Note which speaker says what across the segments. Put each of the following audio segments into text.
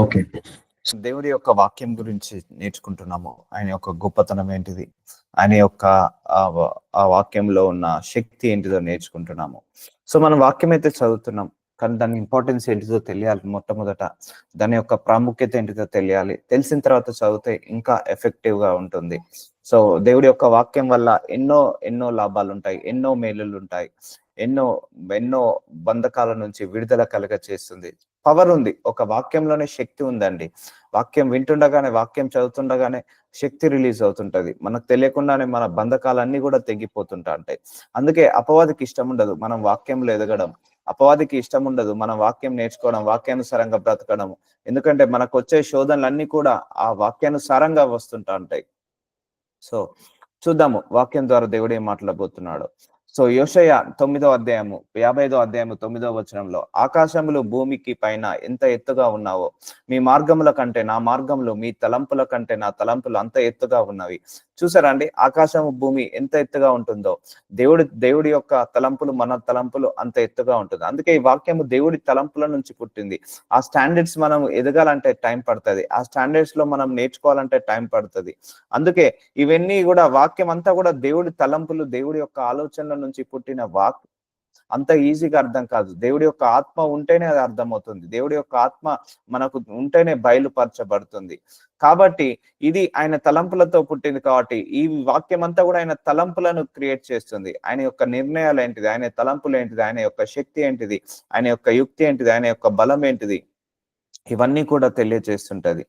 Speaker 1: Okay.
Speaker 2: దేవుడి యొక్క వాక్యం గురించి నేర్చుకుంటున్నాము. ఆయన యొక్క గొప్పతనం ఏంటిది? ఆయన యొక్క ఆ వాక్యంలో ఉన్న శక్తి ఏంటిదో నేర్చుకుంటున్నాము. సో, మనం వాక్యం అయితే చదువుతున్నాం. కానీ దాని ఇంపార్టెన్స్ ఏంటిదో తెలియాలి మొట్టమొదట. దాని యొక్క ప్రాముఖ్యత ఏంటిదో తెలియాలి. తెలిసిన తర్వాత చదివితే ఇంకా ఎఫెక్టివ్‌గా ఉంటుంది. సో, దేవుడి యొక్క వాక్యం వల్ల ఎన్నో లాభాలుంటాయి. ఎన్నో మేలులుంటాయి. ఎన్నో ఎన్నో బంధకాల నుంచి విడుదల కలుగచేస్తుంది. పవర్ ఉంది. ఒక వాక్యంలోనే శక్తి ఉందండి. వాక్యం వింటుండగానే, వాక్యం చదువుతుండగానే శక్తి రిలీజ్ అవుతుంటది. మనకు తెలియకుండానే మన బంధకాలన్నీ కూడా తెగిపోతుంటా ఉంటాయి. అందుకే అపవాదికి ఇష్టం ఉండదు మనం వాక్యంలో ఎదగడం. అపవాదికి ఇష్టం ఉండదు మనం వాక్యం నేర్చుకోవడం, వాక్యానుసారంగా బ్రతకడం. ఎందుకంటే మనకొచ్చే శోధనలన్నీ కూడా ఆ వాక్యానుసారంగా వస్తుంటా ఉంటాయి. సో, చూద్దాము వాక్యం ద్వారా దేవుడు ఏం మాట్లాడబోతున్నాడో. సో, యెషయా 9వ అధ్యాయము 55వ అధ్యాయము 9వ వచనంలో, ఆకాశములు భూమికి పైన ఎంత ఎత్తుగా ఉన్నావో, మీ మార్గముల కంటే నా మార్గములు, మీ తలంపుల కంటే నా తలంపులు అంత ఎత్తుగా ఉన్నవి. చూసారా అండి? ఆకాశము భూమి ఎంత ఎత్తుగా ఉంటుందో, దేవుడి యొక్క తలంపులు మన తలంపులు అంత ఎత్తుగా ఉంటుంది. అందుకే ఈ వాక్యము దేవుడి తలంపుల నుంచి పుట్టింది. ఆ స్టాండర్డ్స్ మనం ఎదగాలంటే టైం పడుతుంది. ఆ స్టాండర్డ్స్ లో మనం నేర్చుకోవాలంటే టైం పడుతుంది. అందుకే ఇవన్నీ కూడా వాక్యం అంతా కూడా దేవుడి తలంపులు, దేవుడి యొక్క ఆలోచనల నుంచి పుట్టిన అంత ఈజీగా అర్థం కాదు. దేవుడి యొక్క ఆత్మ ఉంటేనే అది అర్థమవుతుంది. దేవుడి యొక్క ఆత్మ మనకు ఉంటేనే బయలుపరచబడుతుంది. కాబట్టి ఇది ఆయన తలంపులతో పుట్టింది కాబట్టి ఈ వాక్యం అంతా కూడా ఆయన తలంపులను క్రియేట్ చేస్తుంది. ఆయన యొక్క నిర్ణయాలు ఏంటిది, ఆయన తలంపులు ఏంటిది, ఆయన యొక్క శక్తి ఏంటిది, ఆయన యొక్క యుక్తి ఏంటిది, ఆయన యొక్క బలం ఏంటిది, ఇవన్నీ కూడా తెలియజేస్తుంటది.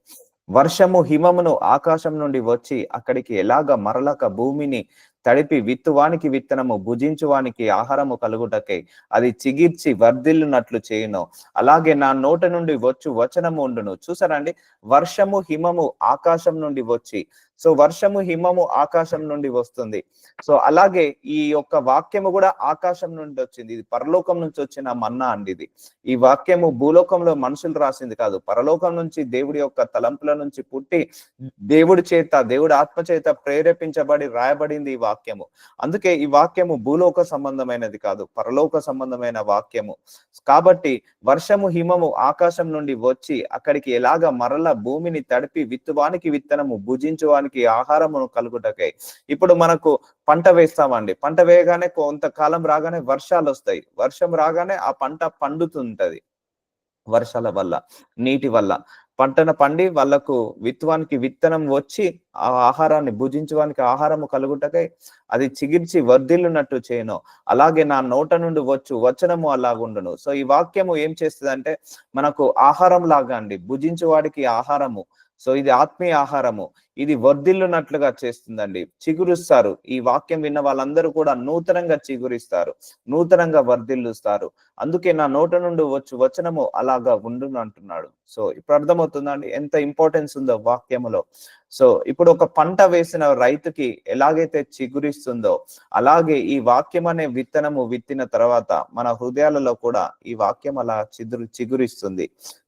Speaker 2: వర్షము హిమమును ఆకాశం నుండి వచ్చి అక్కడికి ఎలాగ మరలక భూమిని తడిపి విత్తువానికి విత్తనము, భుజించువానికి ఆహారము కలుగుటకై అది చిగిర్చి వర్ధిల్లునట్లు చేయును, అలాగే నా నోట నుండి వచ్చు వచనము ఉండును. చూసారండి? వర్షము హిమము ఆకాశం నుండి వచ్చి, సో వర్షము హిమము ఆకాశం నుండి వస్తుంది. సో అలాగే ఈ యొక్క వాక్యము కూడా ఆకాశం నుండి వచ్చింది. ఇది పరలోకం నుంచి వచ్చిన మన్నా అండి. ఇది ఈ వాక్యము భూలోకంలో మనుషులు రాసింది కాదు, పరలోకం నుంచి దేవుడి యొక్క తలంపుల నుంచి పుట్టి దేవుడి ఆత్మ చేత ప్రేరేపించబడి రాయబడింది ఈ వాక్యము. అందుకే ఈ వాక్యము భూలోక సంబంధమైనది కాదు, పరలోక సంబంధమైన వాక్యము. కాబట్టి వర్షము హిమము ఆకాశం నుండి వచ్చి అక్కడికి ఎలాగ మరల భూమిని తడిపి విత్తువానికి విత్తనము, భుజించువానికి ఆహారమును కలుగుటకై. ఇప్పుడు మనకు పంట వేస్తామండి. పంట వేయగానే కొంతకాలం రాగానే వర్షాలు వస్తాయి. వర్షం రాగానే ఆ పంట పండుతుంటది. వర్షాల వల్ల, నీటి వల్ల పంటను పండి వాళ్ళకు విత్తువానికి విత్తనం వచ్చి ఆ ఆహారాన్ని భుజించడానికి ఆహారము కలుగుటకై అది చిగిర్చి వర్ధిల్లునట్టు చేయను, అలాగే నా నోట నుండి వచనము అలాగుండును. సో ఈ వాక్యము ఏం చేస్తుందంటే మనకు ఆహారం లాగా అండి, భుజించువాడికి ఆహారము. సో ఇది ఆత్మీయ ఆహారము. ఇది వర్ధిల్లునట్లుగా చేస్తుందండి. చిగురుస్తారు. ఈ వాక్యం విన్న వాళ్ళందరూ కూడా నూతనంగా చిగురిస్తారు, నూతనంగా వర్ధిల్లుస్తారు. అందుకే నా నోట నుండి వచనము అలాగా ఉండును అంటున్నాడు. సో ఇప్పుడు అర్థమవుతుందండి ఎంత ఇంపార్టెన్స్ ఉందో వాక్యములో. సో ఇప్పుడు ఒక పంట వేసిన రైతుకి ఎలాగైతే చిగురిస్తుందో, అలాగే ఈ వాక్యం అనే విత్తనము విత్తిన తర్వాత మన హృదయాలలో కూడా ఈ వాక్యం అలా చిగురిస్తుంది.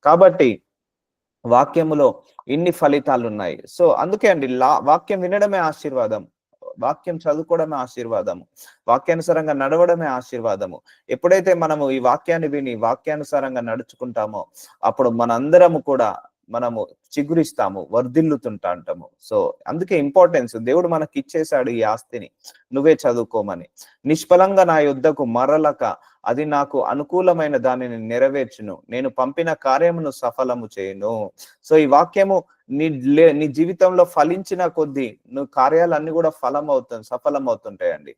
Speaker 2: కాబట్టి వాక్యములో ఇన్ని ఫలితాలు ఉన్నాయి. సో అందుకే అండి వాక్యం వినడమే ఆశీర్వాదం, వాక్యం చదువుకోవడమే ఆశీర్వాదము, వాక్యానుసారంగా నడవడమే ఆశీర్వాదము. ఎప్పుడైతే మనము ఈ వాక్యాన్ని విని వాక్యానుసారంగా నడుచుకుంటామో అప్పుడు మనందరము కూడా మనము చిగురిస్తాము, వర్ధిల్లుతుంటా అంటాము. సో అందుకే ఇంపార్టెన్స్, దేవుడు మనకి ఇచ్చేశాడు ఈ ఆస్తిని, నువ్వే చదువుకోమని. నిష్ఫలంగా నా యుద్ధకు మరలక అది నాకు అనుకూలమైన దానిని నెరవేర్చును, నేను పంపిన కార్యమును సఫలము చేయును. సో ఈ వాక్యము నీ జీవితంలో ఫలించిన కొద్దీ నువ్వు కార్యాలన్నీ కూడా సఫలం అవుతుంటాయండి.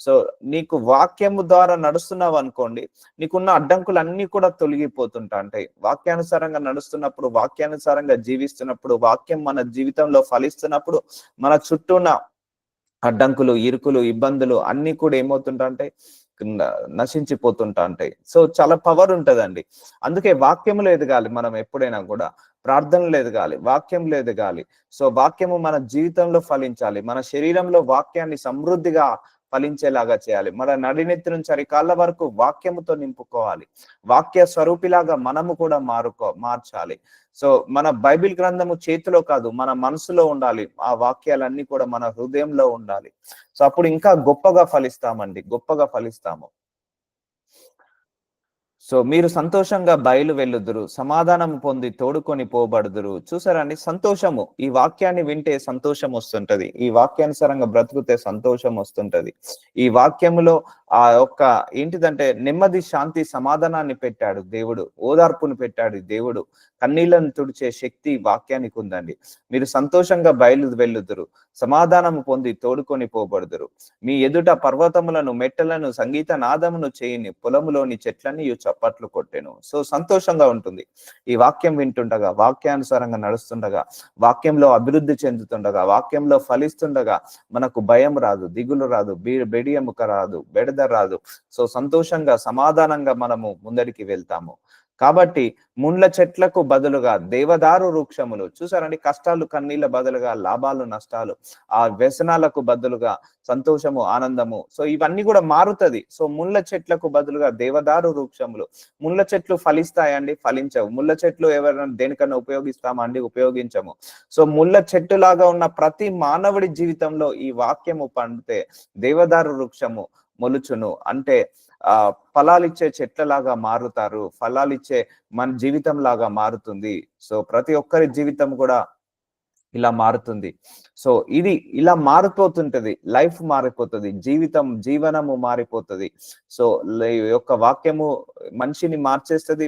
Speaker 2: సో నీకు వాక్యము ద్వారా నడుస్తున్నావు అనుకోండి, నీకున్న అడ్డంకులు అన్ని కూడా తొలగిపోతుంటా ఉంటాయి. వాక్యానుసారంగా నడుస్తున్నప్పుడు, వాక్యానుసారంగా జీవిస్తున్నప్పుడు, వాక్యం మన జీవితంలో ఫలిస్తున్నప్పుడు మన చుట్టూ ఉన్న అడ్డంకులు, ఇరుకులు, ఇబ్బందులు అన్ని కూడా ఏమవుతుంటా అంటే నశించిపోతుంటా ఉంటాయి. సో చాలా పవర్ ఉంటదండి. అందుకే వాక్యములో ఎదగాలి మనం ఎప్పుడైనా కూడా, ప్రార్థనలు ఎదగాలి, వాక్యంలో ఎదగాలి. సో వాక్యము మన జీవితంలో ఫలించాలి. మన శరీరంలో వాక్యాన్ని సమృద్ధిగా ఫలించేలాగా చేయాలి. మన నడినెత్తి నుంచి అరికాళ్ళ వరకు వాక్యముతో నింపుకోవాలి. వాక్య స్వరూపిలాగా మనము కూడా మార్చాలి. సో మన బైబిల్ గ్రంథము చేతిలో కాదు, మన మనసులో ఉండాలి. ఆ వాక్యాలన్నీ కూడా మన హృదయంలో ఉండాలి. సో అప్పుడు ఇంకా గొప్పగా ఫలిస్తామండి, గొప్పగా ఫలిస్తాము. సో మీరు సంతోషంగా బయలు వెళ్ళుదురు, సమాధానం పొంది తోడుకొని పోబడుదురు. చూసారండి, సంతోషము. ఈ వాక్యాన్ని వింటే సంతోషం వస్తుంటది. ఈ వాక్యానుసారంగా బ్రతుకుతే సంతోషం వస్తుంటది. ఈ వాక్యములో ఆ యొక్క ఏంటిదంటే నెమ్మది, శాంతి, సమాధానాన్ని పెట్టాడు దేవుడు. ఓదార్పును పెట్టాడు దేవుడు. కన్నీళ్లను తుడిచే శక్తి వాక్యానికి ఉందండి. మీరు సంతోషంగా బయలు వెళ్ళుదురు, సమాధానము పొంది తోడుకొని పోబడుదురు. మీ ఎదుట పర్వతములను, మెట్టలను, సంగీత నాదమును చేయని, పొలములోని చెట్లన్నీ చప్పట్లు కొట్టెను. సో సంతోషంగా ఉంటుంది ఈ వాక్యం వింటుండగా, వాక్యానుసారంగా నడుస్తుండగా, వాక్యంలో అభివృద్ధి చెందుతుండగా, వాక్యంలో ఫలిస్తుండగా మనకు భయం రాదు, దిగులు రాదు, బెడియముక రాదు, బెడద రాదు. సో సంతోషంగా, సమాధానంగా మనము ముందడికి వెళ్తాము. కాబట్టి ముండ్ల చెట్లకు బదులుగా దేవదారు వృక్షములు. చూసారండి, కష్టాలు కన్నీళ్ళ బదులుగా లాభాలు నష్టాలు, ఆ వ్యసనాలకు బదులుగా సంతోషము, ఆనందము. సో ఇవన్నీ కూడా మారుతుంది. సో ముళ్ళ చెట్లకు బదులుగా దేవదారు వృక్షములు. ముళ్ళ చెట్లు ఫలిస్తాయండి? ఫలించవు. ముళ్ళ చెట్లు ఎవరైనా దేనికన్నా ఉపయోగిస్తామా అండి? ఉపయోగించము. సో ముళ్ళ చెట్టు లాగా ఉన్న ప్రతి మానవుడి జీవితంలో ఈ వాక్యము పండితే దేవదారు వృక్షము మొలుచును. అంటే ఫలాలిచ్చే చెట్లలాగా మారుతారు. ఫలాలిచ్చే మన జీవితం లాగా మారుతుంది. సో ప్రతి ఒక్కరి జీవితం కూడా ఇలా మారుతుంది. సో ఇది ఇలా మారిపోతుంటది. లైఫ్ మారిపోతుంది, జీవనము మారిపోతుంది. సో యొక్క వాక్యము మనిషిని మార్చేస్తుంది,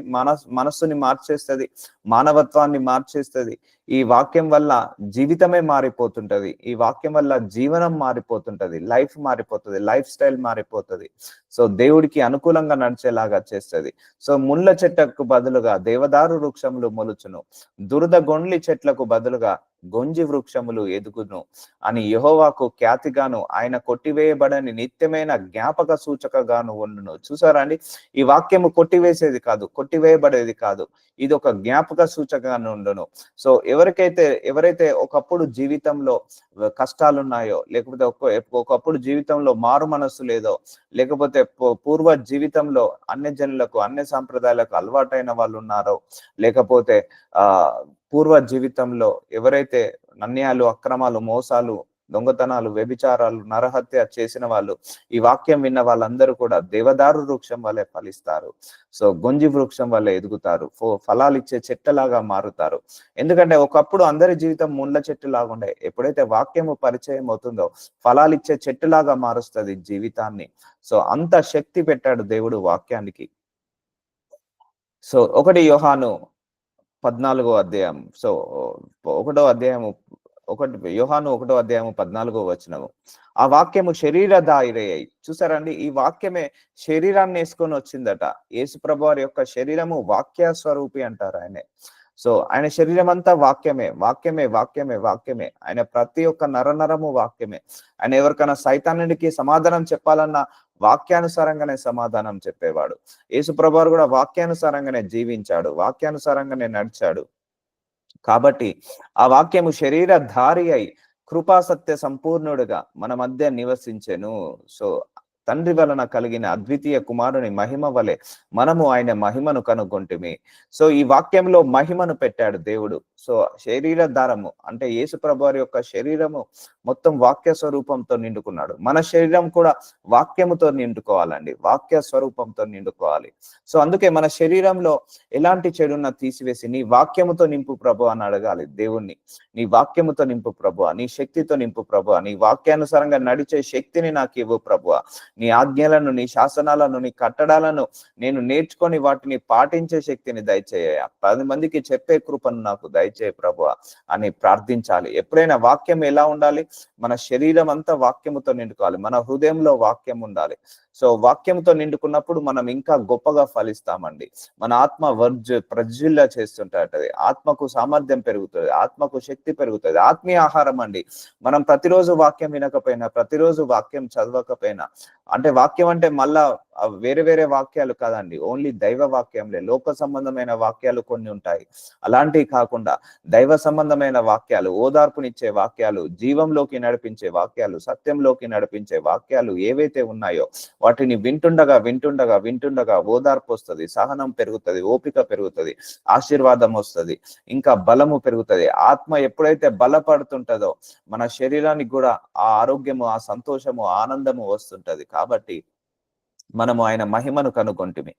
Speaker 2: మనస్సుని మార్చేస్తుంది, మానవత్వాన్ని మార్చేస్తుంది. ఈ వాక్యం వల్ల జీవితమే మారిపోతుంటది. ఈ వాక్యం వల్ల జీవనం మారిపోతుంటది, లైఫ్ మారిపోతుంది, లైఫ్ స్టైల్ మారిపోతుంది. సో దేవుడికి అనుకూలంగా నడిచేలాగా చేస్తుంది. సో ముళ్ళ చెట్లకు బదులుగా దేవదారు వృక్షములు మొలుచును, దురద గొండ్లి చెట్లకు బదులుగా గొంజి వృక్షములు ఎదుగును అని యెహోవాకు ఖ్యాతిగాను, ఆయన కొట్టివేయబడని నిత్యమైన జ్ఞాపక సూచకగాను ఉండును. చూసారా అండి, ఈ వాక్యము కొట్టివేసేది కాదు, కొట్టివేయబడేది కాదు. ఇది ఒక జ్ఞాపక సూచకగాను ఉండును. సో ఎవరైతే ఒకప్పుడు జీవితంలో కష్టాలున్నాయో, లేకపోతే ఒకప్పుడు జీవితంలో మారు మనస్సు లేదో, లేకపోతే పూర్వ జీవితంలో అన్య జనులకు, అన్య సాంప్రదాయాలకు అలవాటైన వాళ్ళు ఉన్నారో, లేకపోతే పూర్వ జీవితంలో ఎవరైతే అన్యాయాలు, అక్రమాలు, మోసాలు, దొంగతనాలు, వ్యభిచారాలు, నరహత్య చేసిన వాళ్ళు, ఈ వాక్యం విన్న వాళ్ళందరూ కూడా దేవదారు వృక్షం వల్లే ఫలిస్తారు. సో గొంజి వృక్షం వల్లే ఎదుగుతారు, ఫలాలిచ్చే చెట్టులాగా మారుతారు. ఎందుకంటే ఒకప్పుడు అందరి జీవితం ముళ్ళ చెట్టు లాగా ఉండే. ఎప్పుడైతే వాక్యము పరిచయం అవుతుందో ఫలాలిచ్చే చెట్టులాగా మారుస్తుంది జీవితాన్ని. సో అంత శక్తి పెట్టాడు దేవుడు వాక్యానికి. సో 1 యోహాను 14వ అధ్యాయం. సో 1వ అధ్యాయము యోహాను 1వ అధ్యాయము 14వ వచనము. ఆ వాక్యము శరీరధారి అయి. చూసారండి, ఈ వాక్యమే శరీరాన్ని వేసుకొని వచ్చిందట. యేసు ప్రభువారి యొక్క శరీరము వాక్య స్వరూపి అంటారు ఆయనే. సో ఆయన శరీరం అంతా వాక్యమే, వాక్యమే, వాక్యమే, వాక్యమే. ఆయన ప్రతి ఒక్క నరనరము వాక్యమే. ఆయన ఎవరికైనా సైతానుడికి సమాధానం చెప్పాలన్నా వాక్యానుసారంగానే సమాధానం చెప్పేవాడు. యేసు ప్రభువారు కూడా వాక్యానుసారంగానే జీవించాడు, వాక్యానుసారంగానే నడిచాడు. కాబట్టి ఆ వాక్యము శరీరధారి అయి కృపా సత్య సంపూర్ణుడుగా మన మధ్య నివసించెను. సో తండ్రి వలన కలిగిన అద్వితీయ కుమారుని మహిమ వలె మనము ఆయన మహిమను కనుగొంటిమి. సో ఈ వాక్యంలో మహిమను పెట్టాడు దేవుడు. సో శరీరధారము అంటే యేసు ప్రభువారి యొక్క శరీరము మొత్తం వాక్య స్వరూపంతో నిండుకున్నాడు. మన శరీరం కూడా వాక్యముతో నిండుకోవాలండి, వాక్య స్వరూపంతో నిండుకోవాలి. సో అందుకే మన శరీరంలో ఎలాంటి చెడున్న తీసివేసి నీ వాక్యముతో నింపు ప్రభు అని అడగాలి దేవుణ్ణి. నీ వాక్యముతో నింపు ప్రభువా, నీ శక్తితో నింపు ప్రభువా, నీ వాక్యానుసారంగా నడిచే శక్తిని నాకు ఇవ్వు ప్రభువా. నీ ఆజ్ఞలను, నీ శాసనాలను, నీ కట్టడాలను నేను నేర్చుకొని వాటిని పాటించే శక్తిని దయచేయ. 10 మందికి చెప్పే కృపను నాకు దయచేయ ప్రభువా అని ప్రార్థించాలి. ఎప్పుడైనా వాక్యం ఎలా ఉండాలి? మన శరీరం అంతా వాక్యముతో నిండుకోవాలి, మన హృదయంలో వాక్యం ఉండాలి. సో వాక్యంతో నిండుకున్నప్పుడు మనం ఇంకా గొప్పగా ఫలిస్తామండి. మన ఆత్మ ప్రజ్వల్ల చేస్తుంటది, ఆత్మకు సామర్థ్యం పెరుగుతుంది, ఆత్మకు శక్తి పెరుగుతుంది. ఆత్మీయ ఆహారం అండి. మనం ప్రతిరోజు వాక్యం వినకపోయినా, ప్రతిరోజు వాక్యం చదవకపోయినా, అంటే వాక్యం అంటే మళ్ళా వేరే వేరే వాక్యాలు కాదండి, ఓన్లీ దైవ వాక్యంలే. లోక సంబంధమైన వాక్యాలు కొన్ని ఉంటాయి, అలాంటివి కాకుండా దైవ సంబంధమైన వాక్యాలు, ఓదార్పునిచ్చే వాక్యాలు, జీవంలోకి నడిపించే వాక్యాలు, సత్యంలోకి నడిపించే వాక్యాలు ఏవైతే ఉన్నాయో వాటిని వింటుండగా వింటుండగా వింటుండగా ఓదార్పు వస్తుంది, సహనం పెరుగుతుంది, ఓపిక పెరుగుతుంది, ఆశీర్వాదం వస్తుంది, ఇంకా బలము పెరుగుతుంది. ఆత్మ ఎప్పుడైతే బలపడుతుంటదో మన శరీరానికి కూడా ఆ ఆరోగ్యము, ఆ సంతోషము, ఆనందము వస్తుంటది. కాబట్టి మనము ఆయన మహిమను కనుగొంటిమి.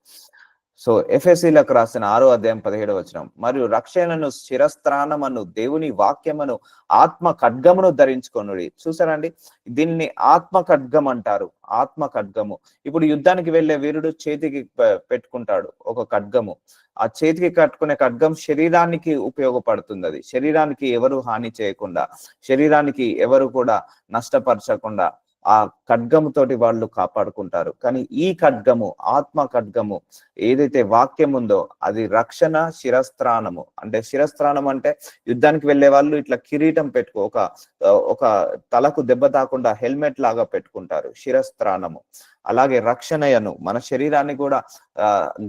Speaker 2: సో ఎఫెసీలకు రాసిన 6:17 మరియు రక్షణను శిరస్త్రాణమను దేవుని వాక్యమును ఆత్మ ఖడ్గమును ధరించుకొనుడి. చూసారండి, దీన్ని ఆత్మ ఖడ్గం అంటారు. ఆత్మ ఖడ్గము. ఇప్పుడు యుద్ధానికి వెళ్లే వీరుడు చేతికి పెట్టుకుంటాడు ఒక ఖడ్గము. ఆ చేతికి కట్టుకునే ఖడ్గం శరీరానికి ఉపయోగపడుతుంది. అది శరీరానికి ఎవరు హాని చేయకుండా, శరీరానికి ఎవరు కూడా నష్టపరచకుండా ఆ ఖడ్గముతోటి వాళ్ళు కాపాడుకుంటారు. కానీ ఈ ఖడ్గము, ఆత్మ ఖడ్గము ఏదైతే వాక్యం ఉందో అది రక్షణ శిరస్త్రాణము. అంటే శిరస్త్రాణం అంటే యుద్ధానికి వెళ్లే వాళ్ళు ఇట్లా కిరీటం పెట్టుకో ఒక తలకు దెబ్బ తాకుండా హెల్మెట్ లాగా పెట్టుకుంటారు, శిరస్త్రాణము. అలాగే రక్షణయను మన శరీరాన్ని కూడా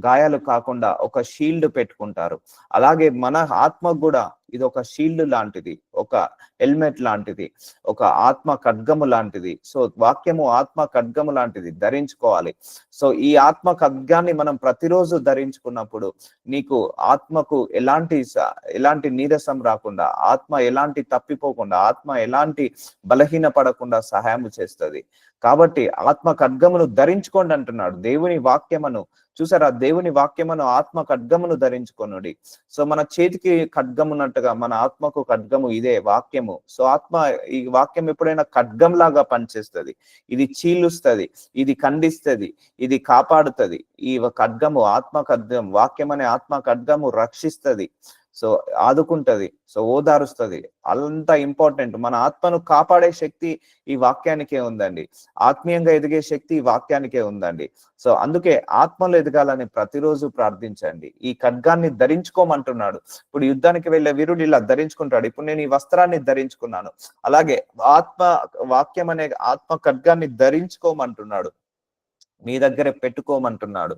Speaker 2: గాయాలు కాకుండా ఒక షీల్డ్ పెట్టుకుంటారు. అలాగే మన ఆత్మకు కూడా ఇది ఒక షీల్డ్ లాంటిది, ఒక హెల్మెట్ లాంటిది, ఒక ఆత్మ ఖడ్గము లాంటిది. సో వాక్యము ఆత్మ ఖడ్గము లాంటిది, ధరించుకోవాలి. సో ఈ ఆత్మ ఖడ్గాన్ని మనం ప్రతిరోజు ధరించుకున్నప్పుడు నీకు ఆత్మకు ఎలాంటి నీరసం రాకుండా, ఆత్మ ఎలాంటి తప్పిపోకుండా, ఆత్మ ఎలాంటి బలహీన పడకుండా సహాయం చేస్తుంది. కాబట్టి ఆత్మ ఖడ్గమును ధరించుకోండి అంటున్నాడు. దేవుని వాక్యమును చూసారా, దేవుని వాక్యమును ఆత్మ ఖడ్గమును ధరించుకొనుడి. సో మన చేతికి ఖడ్గమున్నట్టుగా మన ఆత్మకు ఖడ్గము ఇదే వాక్యము. సో ఈ వాక్యం ఎప్పుడైనా ఖడ్గం లాగా పనిచేస్తుంది. ఇది చీలుస్తుంది, ఇది ఖండిస్తుంది, ఇది కాపాడుతుంది. ఈ ఖడ్గము ఆత్మ ఖడ్గం, వాక్యం అనే ఆత్మ ఖడ్గము రక్షిస్తుంది, సో ఆదుకుంటది, సో ఓదారుస్తుంది. అంత ఇంపార్టెంట్. మన ఆత్మను కాపాడే శక్తి ఈ వాక్యానికే ఉందండి. ఆత్మీయంగా ఎదిగే శక్తి ఈ వాక్యానికే ఉందండి. సో అందుకే ఆత్మలో ఎదగాలని ప్రతిరోజు ప్రార్థించండి. ఈ ఖడ్గాన్ని ధరించుకోమంటున్నాడు. ఇప్పుడు యుద్ధానికి వెళ్లే వీరుడు ఇలా ధరించుకుంటాడు. ఇప్పుడు నేను ఈ వస్త్రాన్ని ధరించుకున్నాను, అలాగే వాక్యం అనే ఆత్మ ఖడ్గాన్ని ధరించుకోమంటున్నాడు, మీ దగ్గరే పెట్టుకోమంటున్నాడు.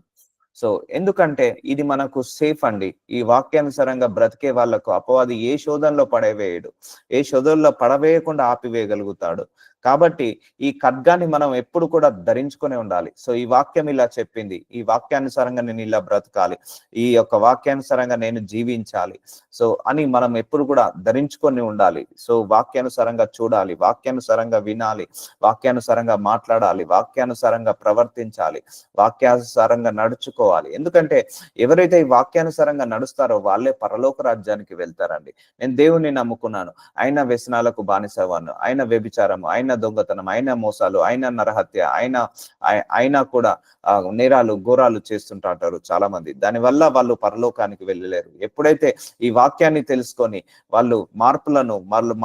Speaker 2: సో ఎందుకంటే ఇది మనకు సేఫ్ అండి. ఈ వాక్యానుసారంగా బ్రతికే వాళ్లకు అపవాది ఏ శోధనలో పడవేయడు, ఏ శోధనలో పడవేయకుండా ఆపివేయగలుగుతాడు. కాబట్టి ఈ ఖడ్గాన్ని మనం ఎప్పుడు కూడా ధరించుకునే ఉండాలి. సో ఈ వాక్యం ఇలా చెప్పింది, ఈ వాక్యానుసారంగా నేను ఇలా బ్రతకాలి, ఈ యొక్క వాక్యానుసారంగా నేను జీవించాలి, సో అని మనం ఎప్పుడు కూడా ధరించుకొని ఉండాలి. సో వాక్యానుసారంగా చూడాలి, వాక్యానుసారంగా వినాలి, వాక్యానుసారంగా మాట్లాడాలి, వాక్యానుసారంగా ప్రవర్తించాలి, వాక్యానుసారంగా నడుచుకోవాలి. ఎందుకంటే ఎవరైతే ఈ వాక్యానుసారంగా నడుస్తారో వాళ్ళే పరలోక రాజ్యానికి వెళ్తారండి. నేను దేవుణ్ణి నమ్ముకున్నాను, అయినా వ్యసనాలకు బానిసవాను, అయిన వ్యభిచారము, అయిన దొంగతనం, అయిన మోసాలు, అయిన నరహత్య, అయినా కూడా నేరాలు ఘోరాలు చేస్తుంటారు చాలా మంది. దానివల్ల వాళ్ళు పరలోకానికి వెళ్ళలేరు. ఎప్పుడైతే ఈ వాక్యాన్ని తెలుసుకొని వాళ్ళు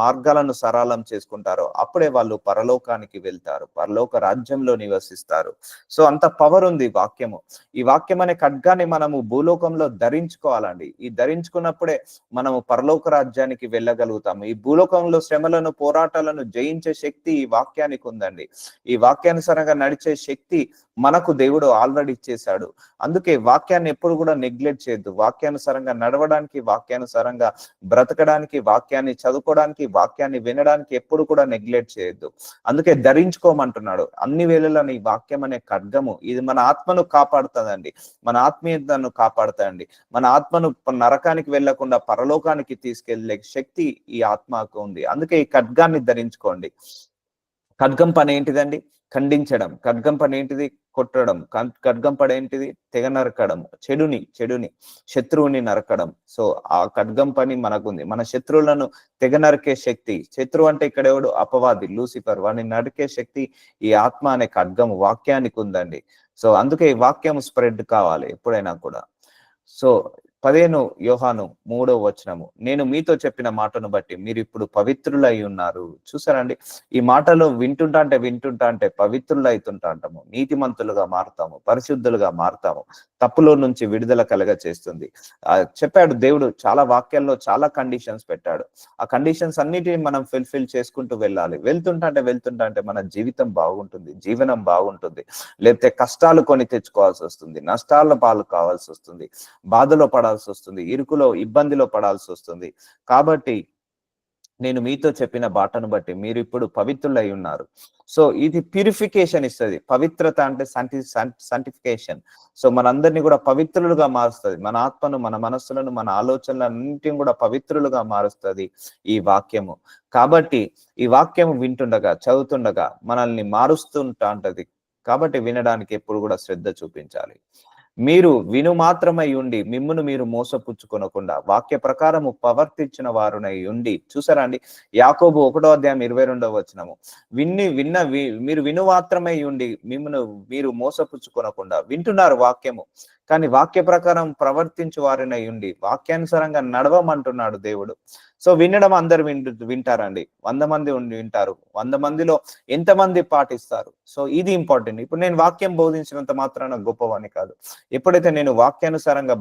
Speaker 2: మార్గాలను సరళం చేసుకుంటారో అప్పుడే వాళ్ళు పరలోకానికి వెళ్తారు, పరలోక రాజ్యంలో నివసిస్తారు. సో అంత పవర్ ఉంది వాక్యము. ఈ వాక్యం అనే ఖడ్గాన్ని మనము భూలోకంలో ధరించుకోవాలండి. ఈ ధరించుకున్నప్పుడే మనము పరలోక రాజ్యానికి వెళ్ళగలుగుతాము. ఈ భూలోకంలో శ్రమలను, పోరాటాలను జయించే శక్తి ఈ వాక్యానికి ఉందండి. ఈ వాక్యానుసారంగా నడిచే శక్తి మనకు దేవుడు ఆల్రెడీ ఇచ్చేశాడు. అందుకే వాక్యాన్ని ఎప్పుడు కూడా నెగ్లెక్ట్ చేయొద్దు. వాక్యానుసారంగా నడవడానికి, వాక్యానుసారంగా బ్రతకడానికి, వాక్యాన్ని చదువుకోవడానికి, వాక్యాన్ని వినడానికి ఎప్పుడు కూడా నెగ్లెక్ట్ చేయొద్దు. అందుకే ధరించుకోమంటున్నాడు. అన్ని వేళలని వాక్యం అనే ఖడ్గము ఇది మన ఆత్మను కాపాడుతుందండి, మన ఆత్మీయతను కాపాడుతాయండి. మన ఆత్మను నరకానికి వెళ్లకుండా పరలోకానికి తీసుకెళ్లే శక్తి ఈ ఆత్మకు ఉంది. అందుకే ఈ ఖడ్గాన్ని ధరించుకోండి. ఖడ్గం పని ఏంటిదండి? ఖండించడం. ఖడ్గం పని ఏంటిది? కొట్టడం. ఖడ్గం పని ఏంటిది? తెగ నరకడం, చెడుని శత్రువుని నరకడం. సో ఆ ఖడ్గం పని మనకుంది. మన శత్రువులను తెగ నరికే శక్తి, శత్రువు అంటే ఇక్కడ ఎవడు? అపవాది, లూసిఫర్. వాడిని నరికే శక్తి ఈ ఆత్మ అనే ఖడ్గం వాక్యానికి ఉందండి. సో అందుకే ఈ వాక్యం స్ప్రెడ్ కావాలి ఎప్పుడైనా కూడా. సో 15 యోహాను 3:3 నేను మీతో చెప్పిన మాటను బట్టి మీరు ఇప్పుడు పవిత్రులై ఉన్నారు. చూసారండి, ఈ మాటలు వింటుంటా అంటే పవిత్రులు అవుతుంటాము, నీతిమంతులుగా మారుతాము, పరిశుద్ధులుగా మారుతాము, తప్పులో నుంచి విడుదల కలగ చేస్తుంది. చెప్పాడు దేవుడు చాలా వాక్యాల్లో చాలా కండిషన్స్ పెట్టాడు. ఆ కండిషన్స్ అన్నిటిని మనం ఫుల్ఫిల్ చేసుకుంటూ వెళ్ళాలి. వెళ్తుంటా అంటే మన జీవితం బాగుంటుంది, జీవనం బాగుంటుంది. లేకపోతే కష్టాలు కొని తెచ్చుకోవాల్సి వస్తుంది, నష్టాల పాలు కావాల్సి వస్తుంది, బాధలో పడాల్సి వస్తుంది, ఇరుకులో ఇబ్బందిలో పడాల్సి వస్తుంది. కాబట్టి నేను మీతో చెప్పిన బాటను బట్టి మీరు ఇప్పుడు పవిత్రులై ఉన్నారు. సో ఇది ప్యూరిఫికేషన్ ఇస్తుంది. పవిత్రత అంటే సాంటిఫికేషన్. సో మనందరినీ కూడా పవిత్రులుగా మారుస్తుంది. మన ఆత్మను, మన మనస్సులను, మన ఆలోచనలన్నింటిని కూడా పవిత్రులుగా మారుస్తుంది ఈ వాక్యము. కాబట్టి ఈ వాక్యము వింటుండగా, చదువుతుండగా మనల్ని మారుస్తుంటా ఉంటది. కాబట్టి వినడానికి ఎప్పుడు కూడా శ్రద్ధ చూపించాలి. మీరు విను మాత్రమై ఉండి మిమ్మును మీరు మోసపుచ్చుకొనకుండా వాక్య ప్రకారము ప్రవర్తించిన వారునై ఉండి. చూసారా అండి, యాకోబు 1:22 మీరు విను మాత్రమై ఉండి మిమ్మును మీరు మోసపుచ్చుకొనకుండా. వింటున్నారు వాక్యము, కానీ వాక్య ప్రకారం ప్రవర్తించు వారినై ఉండి వాక్యానుసారంగా నడవమంటున్నాడు దేవుడు. సో వినడం అందరు వింటారండి. 100 మంది వింటారు, 100 మందిలో ఎంతమంది పాటిస్తారు? సో ఇది ఇంపార్టెంట్. ఇప్పుడు నేను వాక్యం బోధించినంత మాత్రాన గొప్పవాణ్ణి కాదు. ఎప్పుడైతే నేను వాక్యానుసారంగా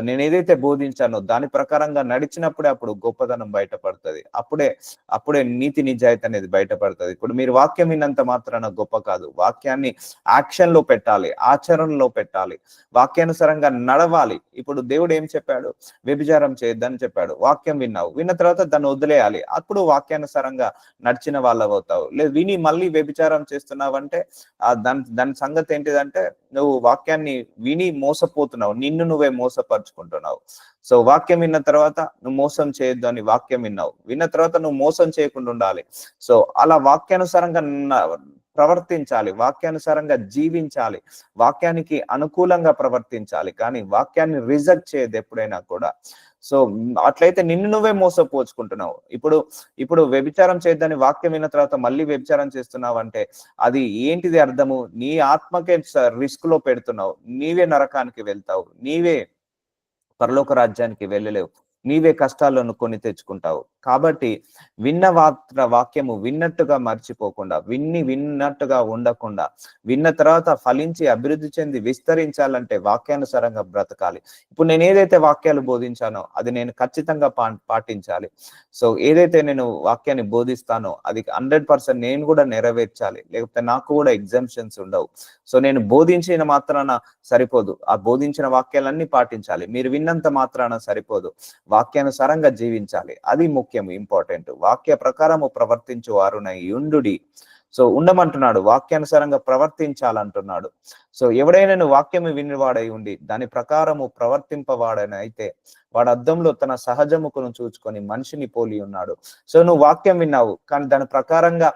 Speaker 2: నేను ఏదైతే బోధించానో దాని ప్రకారంగా నడిచినప్పుడే అప్పుడు గొప్పతనం బయటపడుతుంది. అప్పుడే నీతి నిజాయితీ అనేది బయటపడుతుంది. ఇప్పుడు మీరు వాక్యం విన్నంత మాత్రాన గొప్ప కాదు. వాక్యాన్ని యాక్షన్ లో పెట్టాలి, ఆచరణలో పెట్టాలి, వాక్యానుసారంగా నడవాలి. ఇప్పుడు దేవుడు ఏం చెప్పాడు? వ్యభిచారం చేయొద్దని చెప్పాడు. వాక్యం విన్న తర్వాత దాన్ని వదిలేయాలి. అప్పుడు వాక్యానుసారంగా నడిచిన వాళ్ళవి అవుతావు. లేదు విని మళ్ళీ వ్యభిచారం చేస్తున్నావంటే దాని సంగతి ఏంటిదంటే నువ్వు వాక్యాన్ని విని మోసపోతున్నావు, నిన్ను నువ్వే మోసపరుచుకుంటున్నావు. సో వాక్యం విన్న తర్వాత నువ్వు మోసం చేయొద్దు అని వాక్యం విన్న తర్వాత నువ్వు మోసం చేయకుండా ఉండాలి. సో అలా వాక్యానుసారంగా ప్రవర్తించాలి, వాక్యానుసారంగా జీవించాలి, వాక్యానికి అనుకూలంగా ప్రవర్తించాలి. కానీ వాక్యాన్ని రిజెక్ట్ చేయదు ఎప్పుడైనా కూడా. సో అట్లయితే నిన్ను నువ్వే మోసపోచుకుంటున్నావు. ఇప్పుడు వ్యభిచారం చేయొద్దని వాక్యం విన్న తర్వాత మళ్ళీ వ్యభిచారం చేస్తున్నావు అంటే అది ఏంటిది అర్థము? నీ ఆత్మకే రిస్క్ లో పెడుతున్నావు, నీవే నరకానికి వెళ్తావు, నీవే పరలోక రాజ్యానికి వెళ్ళలేవు, నీవే కష్టాలను కొని తెచ్చుకుంటావు. కాబట్టి విన్న వాక్యము విన్నట్టుగా మర్చిపోకుండా, విన్నట్టుగా ఉండకుండా, విన్న తర్వాత ఫలించి అభివృద్ధి చెంది విస్తరించాలంటే వాక్యానుసారంగా బ్రతకాలి. ఇప్పుడు నేను ఏదైతే వాక్యాలు బోధించానో అది నేను ఖచ్చితంగా పాటించాలి. సో ఏదైతే నేను వాక్యాన్ని బోధిస్తానో అది 100% నేను కూడా నెరవేర్చాలి, లేకపోతే నాకు కూడా ఎగ్జామ్షన్స్ ఉండవు. సో నేను బోధించిన మాత్రాన సరిపోదు, ఆ బోధించిన వాక్యాలన్నీ పాటించాలి. మీరు విన్నంత మాత్రాన సరిపోదు, వాక్యానుసారంగా జీవించాలి. అది ముఖ్యం, ఇంపార్టెంట్. వాక్య ప్రకారము ప్రవర్తించు వారునై ఉండుడి. సో ఉండమంటున్నాడు, వాక్యానుసారంగా ప్రవర్తించాలంటున్నాడు. సో ఎవడైనా వాక్యము వినివాడై ఉండి దాని ప్రకారము ప్రవర్తింపవాడనైతే వాడు అద్దంలో తన సహజముఖను చూచుకొని మనిషిని పోలి ఉన్నాడు. సో నువ్వు వాక్యం విన్నావు కానీ దాని ప్రకారంగా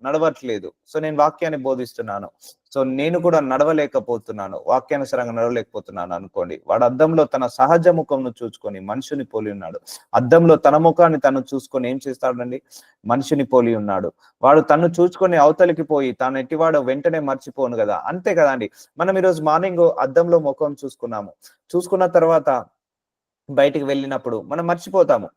Speaker 2: నడవట్లేదు. సో నేను వాక్యాన్ని బోధిస్తున్నాను, సో నేను కూడా నడవలేకపోతున్నాను, వాక్యానుసారంగా నడవలేకపోతున్నాను అనుకోండి. వాడు అద్దంలో తన సహజ ముఖంను చూసుకొని మనిషిని పోలి ఉన్నాడు. అద్దంలో తన ముఖాన్ని తను చూసుకొని ఏం చేస్తాడండి? మనిషిని పోలి ఉన్నాడు. వాడు తను చూసుకొని అవతలికి పోయి తాను ఎట్టివాడు వెంటనే మర్చిపోను కదా. అంతే కదండి, మనం ఈరోజు మార్నింగ్ అద్దంలో ముఖం చూసుకున్న తర్వాత బయటికి వెళ్ళినప్పుడు మనం మర్చిపోతాము.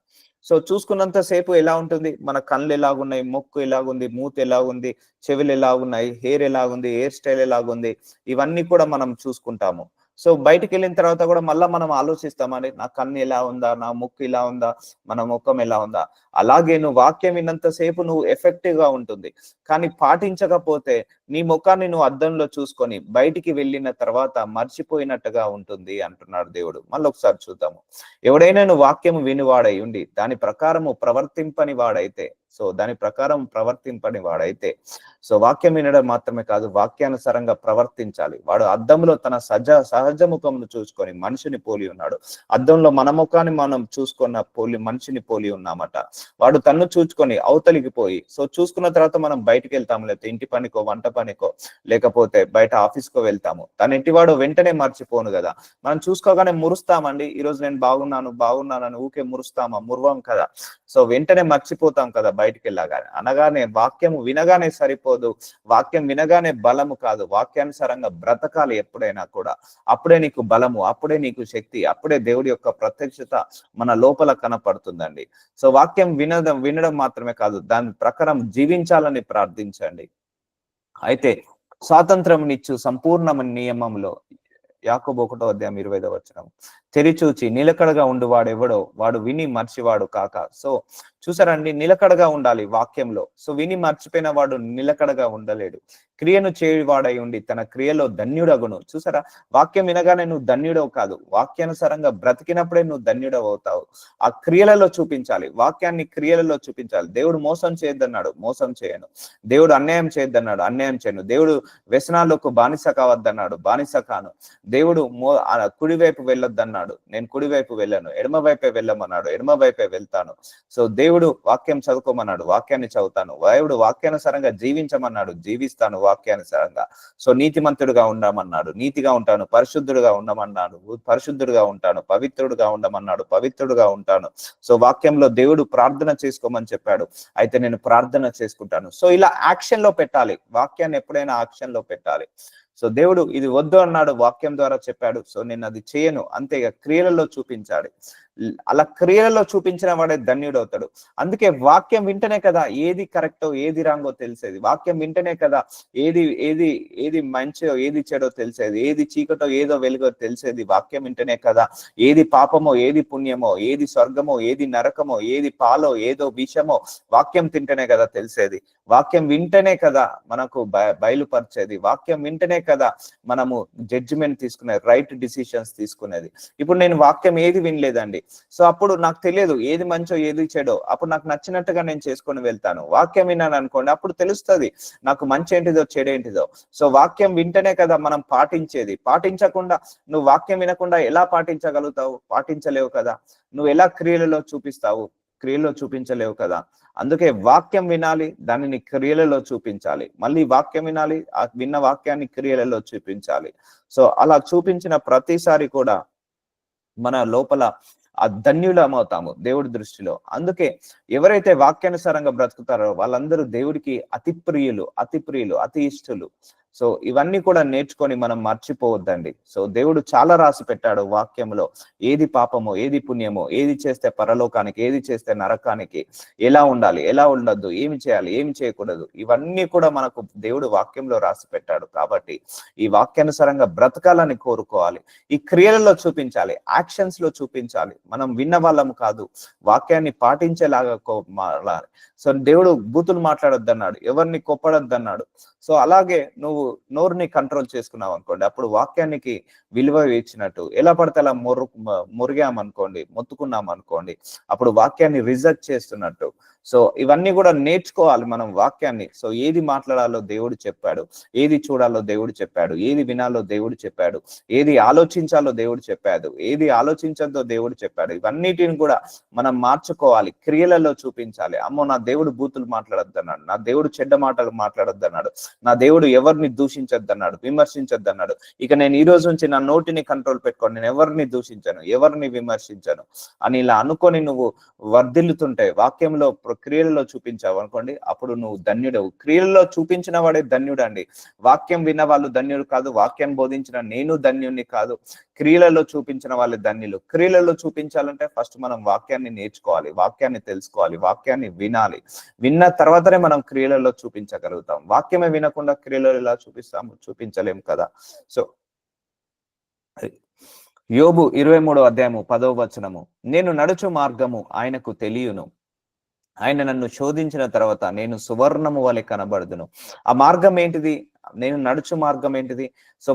Speaker 2: సో చూసుకున్నంత సేపు ఎలా ఉంటుంది? మన కళ్ళు ఎలాగున్నాయి, ముక్కు ఎలాగుంది, మూతి ఎలాగుంది, చెవులు ఎలాగున్నాయి, హెయిర్ ఎలాగుంది, హెయిర్ స్టైల్ ఎలాగుంది, ఇవన్నీ కూడా మనం చూసుకుంటాము. సో బయటికి వెళ్ళిన తర్వాత కూడా మళ్ళీ మనం ఆలోచిస్తామని, నా కన్ను ఎలా ఉందా, నా ముక్కు ఇలా ఉందా, మన ముఖం ఎలా ఉందా. అలాగే నువ్వు వాక్యం విన్నంతసేపు నువ్వు ఎఫెక్టివ్ గా ఉంటుంది, కానీ పాటించకపోతే నీ ముఖాన్ని నువ్వు అద్దంలో చూసుకొని బయటికి వెళ్ళిన తర్వాత మర్చిపోయినట్టుగా ఉంటుంది అంటున్నాడు దేవుడు. మళ్ళీ ఒకసారి చూద్దాము. ఎవడైనా నువ్వు వాక్యము వినివాడై ఉండి దాని ప్రకారము ప్రవర్తింపని వాడైతే, సో వాక్యం వినడం మాత్రమే కాదు, వాక్యానుసారంగా ప్రవర్తించాలి. వాడు అద్దంలో తన సహజ ముఖమును చూసుకొని మనిషిని పోలి ఉన్నాడు. అద్దంలో మన ముఖాన్ని మనం చూసుకున్న మనిషిని పోలి ఉన్నామట. వాడు తన్ను చూసుకొని అవతలికి పోయి, సో చూసుకున్న తర్వాత మనం బయటికి వెళ్తాము, లేకపోతే ఇంటి పనికో వంట పనికో లేకపోతే బయట ఆఫీస్కో వెళ్తాము. తన ఇంటివాడు వెంటనే మర్చిపోను కదా. మనం చూసుకోగానే మురుస్తామండి. ఈరోజు నేను బాగున్నానని ఊకే మురవం కదా. సో వెంటనే మర్చిపోతాం కదా బయటికి వెళ్ళగానే. అనగానే వాక్యము వినగానే సరిపోదు, వాక్యం వినగానే బలము కాదు, వాక్యానుసారంగా బ్రతకాలి ఎప్పుడైనా కూడా. అప్పుడే నీకు బలము, అప్పుడే నీకు శక్తి, అప్పుడే దేవుడి యొక్క ప్రత్యక్షత మన లోపల కనపడుతుందండి. సో వాక్యం వినడం మాత్రమే కాదు, దాని ప్రకారం జీవించాలని ప్రార్థించండి. అయితే స్వాతంత్రం నిచ్చు సంపూర్ణ నియమంలో యాకోబు 1:25 తెరిచూచి నిలకడగా ఉండువాడెవడో వాడు విని మర్చివాడు కాక. సో చూసారండి, నిలకడగా ఉండాలి వాక్యంలో. సో విని మర్చిపోయిన వాడు నిలకడగా ఉండలేడు. క్రియను చేయవాడై ఉండి తన క్రియలో ధన్యుడగును. చూసారా, వాక్యం వినగానే నువ్వు ధన్యుడవు కాదు, వాక్యానుసారంగా బ్రతికినప్పుడే నువ్వు ధన్యుడవు అవుతావు. ఆ క్రియలలో చూపించాలి, వాక్యాన్ని క్రియలలో చూపించాలి. దేవుడు మోసం చేయొద్దన్నాడు, మోసం చేయను. దేవుడు అన్యాయం చేయొద్దన్నాడు, అన్యాయం చేయను. దేవుడు వ్యసనాలకు బానిస కావద్దన్నాడు, బానిస కాను. దేవుడు కుడివైపు వెళ్ళొద్దన్నాడు, వెళ్ళమన్నాడు, నేను కుడివైపు వెళ్ళను, ఎడమ వైపే వెళ్ళమన్నాడు, ఎడమ వైపే వెళ్తాను. సో దేవుడు వాక్యం చదువుకోమన్నాడు, వాక్యాన్ని చదువుతాను. దేవుడు వాక్యానుసారంగా జీవించమన్నాడు, జీవిస్తాను వాక్యానుసారంగా. సో నీతిమంతుడుగా ఉండమన్నాడు, నీతిగా ఉంటాను. పరిశుద్ధుడుగా ఉండమన్నాడు, పరిశుద్ధుడుగా ఉంటాను. పవిత్రుడుగా ఉండమన్నాడు, పవిత్రుడుగా ఉంటాను. సో వాక్యంలో దేవుడు ప్రార్థన చేసుకోమని చెప్పాడు, అయితే నేను ప్రార్థన చేసుకుంటాను. సో ఇలా యాక్షన్ లో పెట్టాలి, వాక్యాన్ని ఎప్పుడైనా యాక్షన్ లో పెట్టాలి. సో దేవుడు ఇది వద్దు అన్నాడు, వాక్యం ద్వారా చెప్పాడు, సో నేను అది చేయను, అంతేగా క్రియలలో చూపించాడు. అలా క్రియలలో చూపించిన వాడే ధన్యుడు అవుతాడు. అందుకే వాక్యం వింటనే కదా ఏది కరెక్టో ఏది రాంగో తెలిసేది. వాక్యం వింటనే కదా ఏది ఏది ఏది మంచో ఏది చెడో తెలిసేది, ఏది చీకటో ఏదో వెలుగో తెలిసేది. వాక్యం వింటనే కదా ఏది పాపమో ఏది పుణ్యమో, ఏది స్వర్గమో ఏది నరకమో, ఏది పాలో ఏదో విషమో వాక్యం తింటేనే కదా తెలిసేది. వాక్యం వింటనే కదా మనకు బయలుపరిచేది. వాక్యం వింటనే కదా మనము జడ్జిమెంట్ తీసుకునేది, రైట్ డిసిషన్స్ తీసుకునేది. ఇప్పుడు నేను వాక్యం ఏది వినలేదండి, సో అప్పుడు నాకు తెలియదు ఏది మంచో ఏది చెడో. అప్పుడు నాకు నచ్చినట్టుగా నేను చేసుకొని వెళ్తాను. వాక్యం విన్నాను అనుకోండి, అప్పుడు తెలుస్తుంది నాకు మంచి ఏంటిదో చెడేంటిదో. సో వాక్యం వింటనే కదా మనం పాటించేది. పాటించకుండా నువ్వు వాక్యం వినకుండా ఎలా పాటించగలుగుతావు? పాటించలేవు కదా. నువ్వు ఎలా క్రియలలో చూపిస్తావు? క్రియలో చూపించలేవు కదా. అందుకే వాక్యం వినాలి, దానిని క్రియలలో చూపించాలి. మళ్ళీ వాక్యం వినాలి, ఆ విన్న వాక్యాన్ని క్రియలలో చూపించాలి. సో అలా చూపించిన ప్రతిసారి కూడా మన లోపల ఆ ధన్యులమవుతాము దేవుడి దృష్టిలో. అందుకే ఎవరైతే వాక్యానుసారంగా బ్రతుకుతారో వాళ్ళందరూ దేవుడికి అతి ప్రియులు, అతి ప్రియులు, అతి ఇష్టలు. సో ఇవన్నీ కూడా నేర్చుకొని మనం మర్చిపోవద్దండి. సో దేవుడు చాలా రాసి పెట్టాడు వాక్యంలో, ఏది పాపమో ఏది పుణ్యమో, ఏది చేస్తే పరలోకానికి ఏది చేస్తే నరకానికి, ఎలా ఉండాలి ఎలా ఉండద్దు, ఏమి చేయాలి ఏమి చేయకూడదు, ఇవన్నీ కూడా మనకు దేవుడు వాక్యంలో రాసి పెట్టాడు. కాబట్టి ఈ వాక్యానుసారంగా బ్రతకాలని కోరుకోవాలి, ఈ క్రియలలో చూపించాలి, యాక్షన్స్ లో చూపించాలి. మనం విన్న వాళ్ళము కాదు, వాక్యాన్ని పాటించేలాగా సో దేవుడు బూతులు మాట్లాడొద్దన్నాడు, ఎవరిని కొప్పడొద్దన్నాడు. సో అలాగే నువ్వు నోరుని కంట్రోల్ చేసుకున్నావు అనుకోండి, అప్పుడు వాక్యానికి విలువ ఇచ్చినట్టు. ఎలా పడితే అలా మురిగామనుకోండి, మొత్తుకున్నాం అనుకోండి, అప్పుడు వాక్యాన్ని రిజెక్ట్ చేస్తున్నట్టు. సో ఇవన్నీ కూడా నేర్చుకోవాలి మనం వాక్యాన్ని. సో ఏది మాట్లాడాలో దేవుడు చెప్పాడు, ఏది చూడాలో దేవుడు చెప్పాడు, ఏది వినాలో దేవుడు చెప్పాడు, ఏది ఆలోచించాలో దేవుడు చెప్పాడు, ఏది ఆలోచించద్దో దేవుడు చెప్పాడు. ఇవన్నిటిని కూడా మనం మార్చుకోవాలి, క్రియలలో చూపించాలి. అమ్మో నా దేవుడు బూతులు మాట్లాడొద్దన్నాడు, నా దేవుడు చెడ్డ మాటలు మాట్లాడొద్దన్నాడు, నా దేవుడు ఎవరిని దూషించొద్దన్నాడు, విమర్శించొద్దన్నాడు. ఇక నేను ఈ రోజు నుంచి నా నోటిని కంట్రోల్ పెట్టుకోండి, నేను ఎవరిని దూషించను, ఎవరిని విమర్శించను అని ఇలా అనుకొని నువ్వు వర్ధిల్లుతుంటే, వాక్యంలో క్రియలలో చూపించావు అనుకోండి, అప్పుడు నువ్వు ధన్యుడవు. క్రియలలో చూపించిన వాడే ధన్యుడు అండి. వాక్యం విన్న వాళ్ళు ధన్యుడు కాదు, వాక్యం బోధించిన నేను ధన్యుణ్ణి కాదు, క్రియలలో చూపించిన వాళ్ళే ధన్యులు. క్రియలలో చూపించాలంటే ఫస్ట్ మనం వాక్యాన్ని నేర్చుకోవాలి, వాక్యాన్ని తెలుసుకోవాలి, వాక్యాన్ని వినాలి. విన్న తర్వాతనే మనం క్రియలలో చూపించగలుగుతాం. వాక్యమే వినకుండా క్రియలలో ఎలా చూపిస్తాము? చూపించలేము కదా. సో యోబు 23వ అధ్యాయము 10వ వచనము, నేను నడుచు మార్గము ఆయనకు తెలియను, ఆయన నన్ను శోధించిన తర్వాత నేను సువర్ణము వలె కనబడుదును. ఆ మార్గం ఏంటిది? నేను నడుచు మార్గం ఏంటిది? సో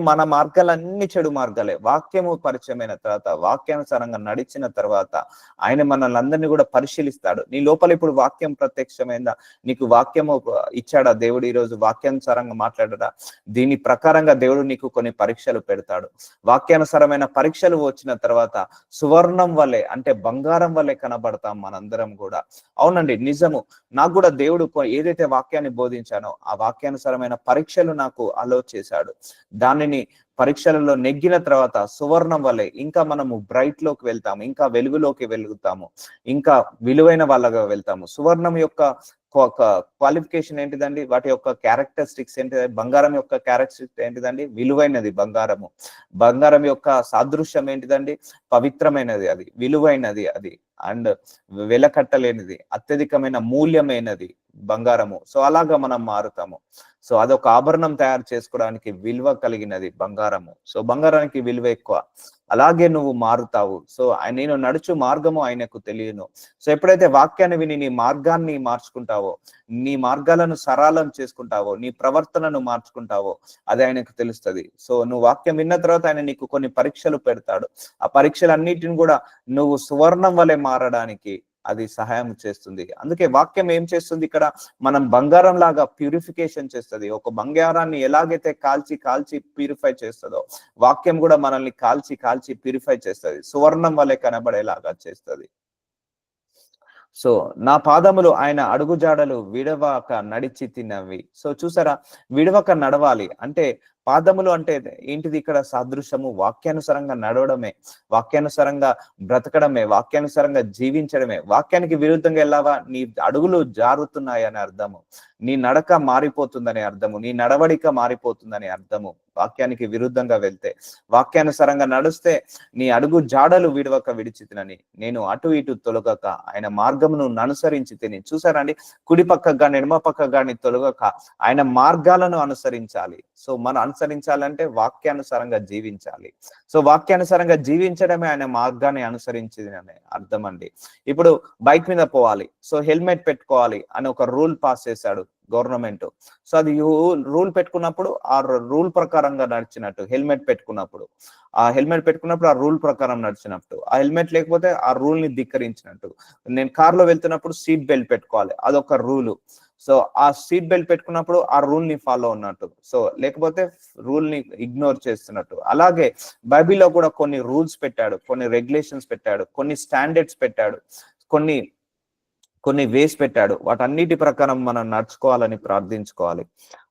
Speaker 2: మన మార్గాలన్నీ చెడు మార్గాలే. వాక్యము పరిచయమైన తర్వాత, వాక్యానుసారంగా నడిచిన తర్వాత ఆయన మనల్ని అందరినీ కూడా పరిశీలిస్తాడు. నీ లోపల ఇప్పుడు వాక్యం ప్రత్యక్షమైందా? నీకు వాక్యము ఇచ్చాడా దేవుడు? ఈరోజు వాక్యానుసారంగా మాట్లాడడా? దీని ప్రకారంగా దేవుడు నీకు కొన్ని పరీక్షలు పెడతాడు. వాక్యానుసారమైన పరీక్షలు వచ్చిన తర్వాత సువర్ణం వలె, అంటే బంగారం వలె కనబడతాం మనందరం కూడా. అవునండి, నిజము. నాకు కూడా దేవుడు ఏదైతే వాక్యాన్ని బోధించానో ఆ వాక్యానుసారమైన పరీక్షలు నాకు అలో చేశాడు. దానిని పరీక్షలలో నెగ్గిన తర్వాత సువర్ణం వలె ఇంకా మనము బ్రైట్ లోకి వెళ్తాము, ఇంకా వెలుగులోకి వెలుగుతాము, ఇంకా విలువైన వాళ్ళగా వెళ్తాము. సువర్ణం యొక్క క్వాలిఫికేషన్ ఏంటిదండి? వాటి యొక్క క్యారెక్టరిస్టిక్స్ ఏంటిది? బంగారం యొక్క క్యారెక్టరిస్టిక్స్ ఏంటిదండి? విలువైనది బంగారము. బంగారం యొక్క సాదృశ్యం ఏంటిదండి? పవిత్రమైనది, అది విలువైనది, అది అండ్ వెలకట్టలేనిది, అత్యధికమైన మూల్యమైనది బంగారము. సో అలాగా మనం మారుతాము. సో అదొక ఆభరణం తయారు చేసుకోవడానికి విలువ కలిగినది బంగారము. సో బంగారానికి విలువ ఎక్కువ. అలాగే నువ్వు మారుతావు. సో నేను నడుచు మార్గము ఆయనకు తెలియను. సో ఎప్పుడైతే వాక్యాన్ని విని నీ మార్గాన్ని మార్చుకుంటావో, నీ మార్గాలను సరళం చేసుకుంటావో, నీ ప్రవర్తనను మార్చుకుంటావో అది ఆయనకు తెలుస్తుంది. సో నువ్వు వాక్యం విన్న తర్వాత ఆయన నీకు కొన్ని పరీక్షలు పెడతాడు. ఆ పరీక్షలన్నిటిని కూడా నువ్వు సువర్ణం వలె మారడానికి అది సహాయం చేస్తుంది. అందుకే వాక్యం ఏం చేస్తుంది ఇక్కడ, మనం బంగారం లాగా ప్యూరిఫికేషన్ చేస్తుంది. ఒక బంగారాన్ని ఎలాగైతే కాల్చి కాల్చి ప్యూరిఫై చేస్తుందో, వాక్యం కూడా మనల్ని కాల్చి కాల్చి ప్యూరిఫై చేస్తుంది, సువర్ణం వలె కనబడేలాగా చేస్తుంది. సో నా పాదములు ఆయన అడుగుజాడలు విడవక నడిచి తిన్నవి. సో చూసారా, విడవక నడవాలి అంటే, పాదములు అంటే ఏంటిది ఇక్కడ సాదృశ్యము, వాక్యానుసారంగా నడవడమే, వాక్యానుసారంగా బ్రతకడమే, వాక్యానుసారంగా జీవించడమే. వాక్యానికి విరుద్ధంగా వెళ్ళావా, నీ అడుగులు జారుతున్నాయి అని అర్థము, నీ నడక మారిపోతుందని అర్థము, నీ నడవడిక మారిపోతుందని అర్థము. వాక్యానికి విరుద్ధంగా వెళ్తే, వాక్యానుసారంగా నడుస్తే నీ అడుగు జాడలు విడవక విడిచితినని, నేను అటు ఇటు తొలగక ఆయన మార్గమును అనుసరించి తిని. చూసారండి, కుడి పక్కకు గాని ఎడమ పక్కకు గాని తొలగక ఆయన మార్గాలను అనుసరించాలి. సో మనం అనుసరించాలంటే వాక్యానుసారంగా జీవించాలి. సో వాక్యానుసారంగా జీవించడమే ఆయన మార్గాన్ని అనుసరించిందనే అర్థం అండి. ఇప్పుడు బైక్ మీద పోవాలి, సో హెల్మెట్ పెట్టుకోవాలి అని ఒక రూల్ పాస్ చేశాడు గవర్నమెంట్. సో అది రూల్ పెట్టుకున్నప్పుడు ఆ రూల్ ప్రకారంగా నడిచినట్టు, హెల్మెట్ పెట్టుకున్నప్పుడు ఆ రూల్ ప్రకారం నడిచినట్టు, ఆ హెల్మెట్ లేకపోతే ఆ రూల్ ని ధిక్కరించినట్టు. నేను కార్ లో వెళ్తున్నప్పుడు సీట్ బెల్ట్ పెట్టుకోవాలి, అదొక రూలు. సో ఆ సీట్ బెల్ట్ పెట్టుకున్నప్పుడు ఆ రూల్ ని ఫాలో ఉన్నట్టు, సో లేకపోతే రూల్ ని ఇగ్నోర్ చేస్తున్నట్టు. అలాగే బైబిల్లో కూడా కొన్ని రూల్స్ పెట్టాడు, కొన్ని రెగ్యులేషన్స్ పెట్టాడు, కొన్ని స్టాండర్డ్స్ పెట్టాడు, కొన్ని వేస్ పెట్టాడు. వాటన్నిటి ప్రకారం మనం నడుచుకోవాలని ప్రార్థించుకోవాలి.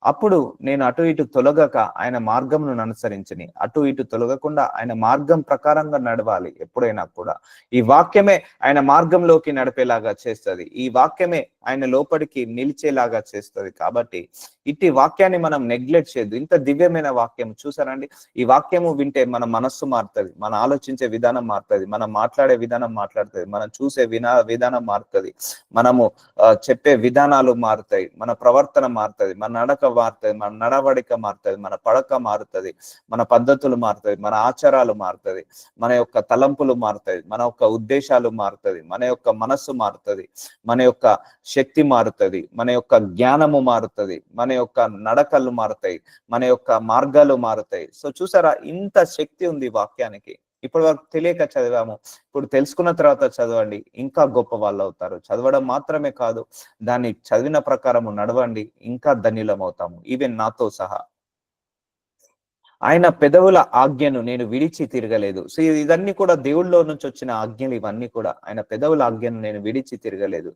Speaker 2: అప్పుడు నేను అటు ఇటు తొలగక ఆయన మార్గమును అనుసరించని, అటు ఇటు తొలగకుండా ఆయన మార్గం ప్రకారంగా నడవాలి. ఎప్పుడైనా కూడా ఈ వాక్యమే ఆయన మార్గంలోకి నడిపేలాగా చేస్తుంది, ఈ వాక్యమే ఆయన లోపలికి నిలిచేలాగా చేస్తుంది. కాబట్టి ఇట్టి వాక్యాన్ని మనం నెగ్లెక్ట్ చేయొద్దు. ఇంత దివ్యమైన వాక్యం చూసారండి, ఈ వాక్యము వింటే మన మనస్సు మారుతుంది, మన ఆలోచించే విధానం మారుతుంది, మనం మాట్లాడే విధానం మాట్లాడుతుంది, మనం చూసే విధానం మారుతుంది, మనము చెప్పే విధానాలు మారుతాయి, మన ప్రవర్తన మారుతుంది, మన నడక మారుతుంది, మన నడవడిక మారుతుంది, మన పడక మారుతుంది, మన పద్ధతులు మారుతాయి, మన ఆచారాలు మారుతుంది, మన యొక్క తలంపులు మారుతాయి, మన యొక్క ఉద్దేశాలు మారుతుంది, మన యొక్క మనస్సు మారుతుంది, మన యొక్క శక్తి మారుతుంది, మన యొక్క జ్ఞానము మారుతుంది, మన యొక్క నడకలు మారుతాయి, మన యొక్క మార్గాలు మారుతాయి. సో చూసారా, ఇంత శక్తి ఉంది వాక్యానికి. ఇప్పటి వరకు తెలియక చదివాము, ఇప్పుడు తెలుసుకున్న తర్వాత చదవండి, ఇంకా గొప్ప వాళ్ళు అవుతారు. చదవడం మాత్రమే కాదు, దాన్ని చదివిన ప్రకారము నడవండి, ఇంకా ధన్యులం అవుతాము, ఈవెన్ నాతో సహా. ఆయన పెదవుల ఆజ్ఞను నేను విడిచి తిరగలేదు. సో ఇదన్నీ కూడా దేవుళ్ళలో నుంచి వచ్చిన ఆజ్ఞలు, ఇవన్నీ కూడా ఆయన పెదవుల ఆజ్ఞను నేను విడిచి తిరగద్దు,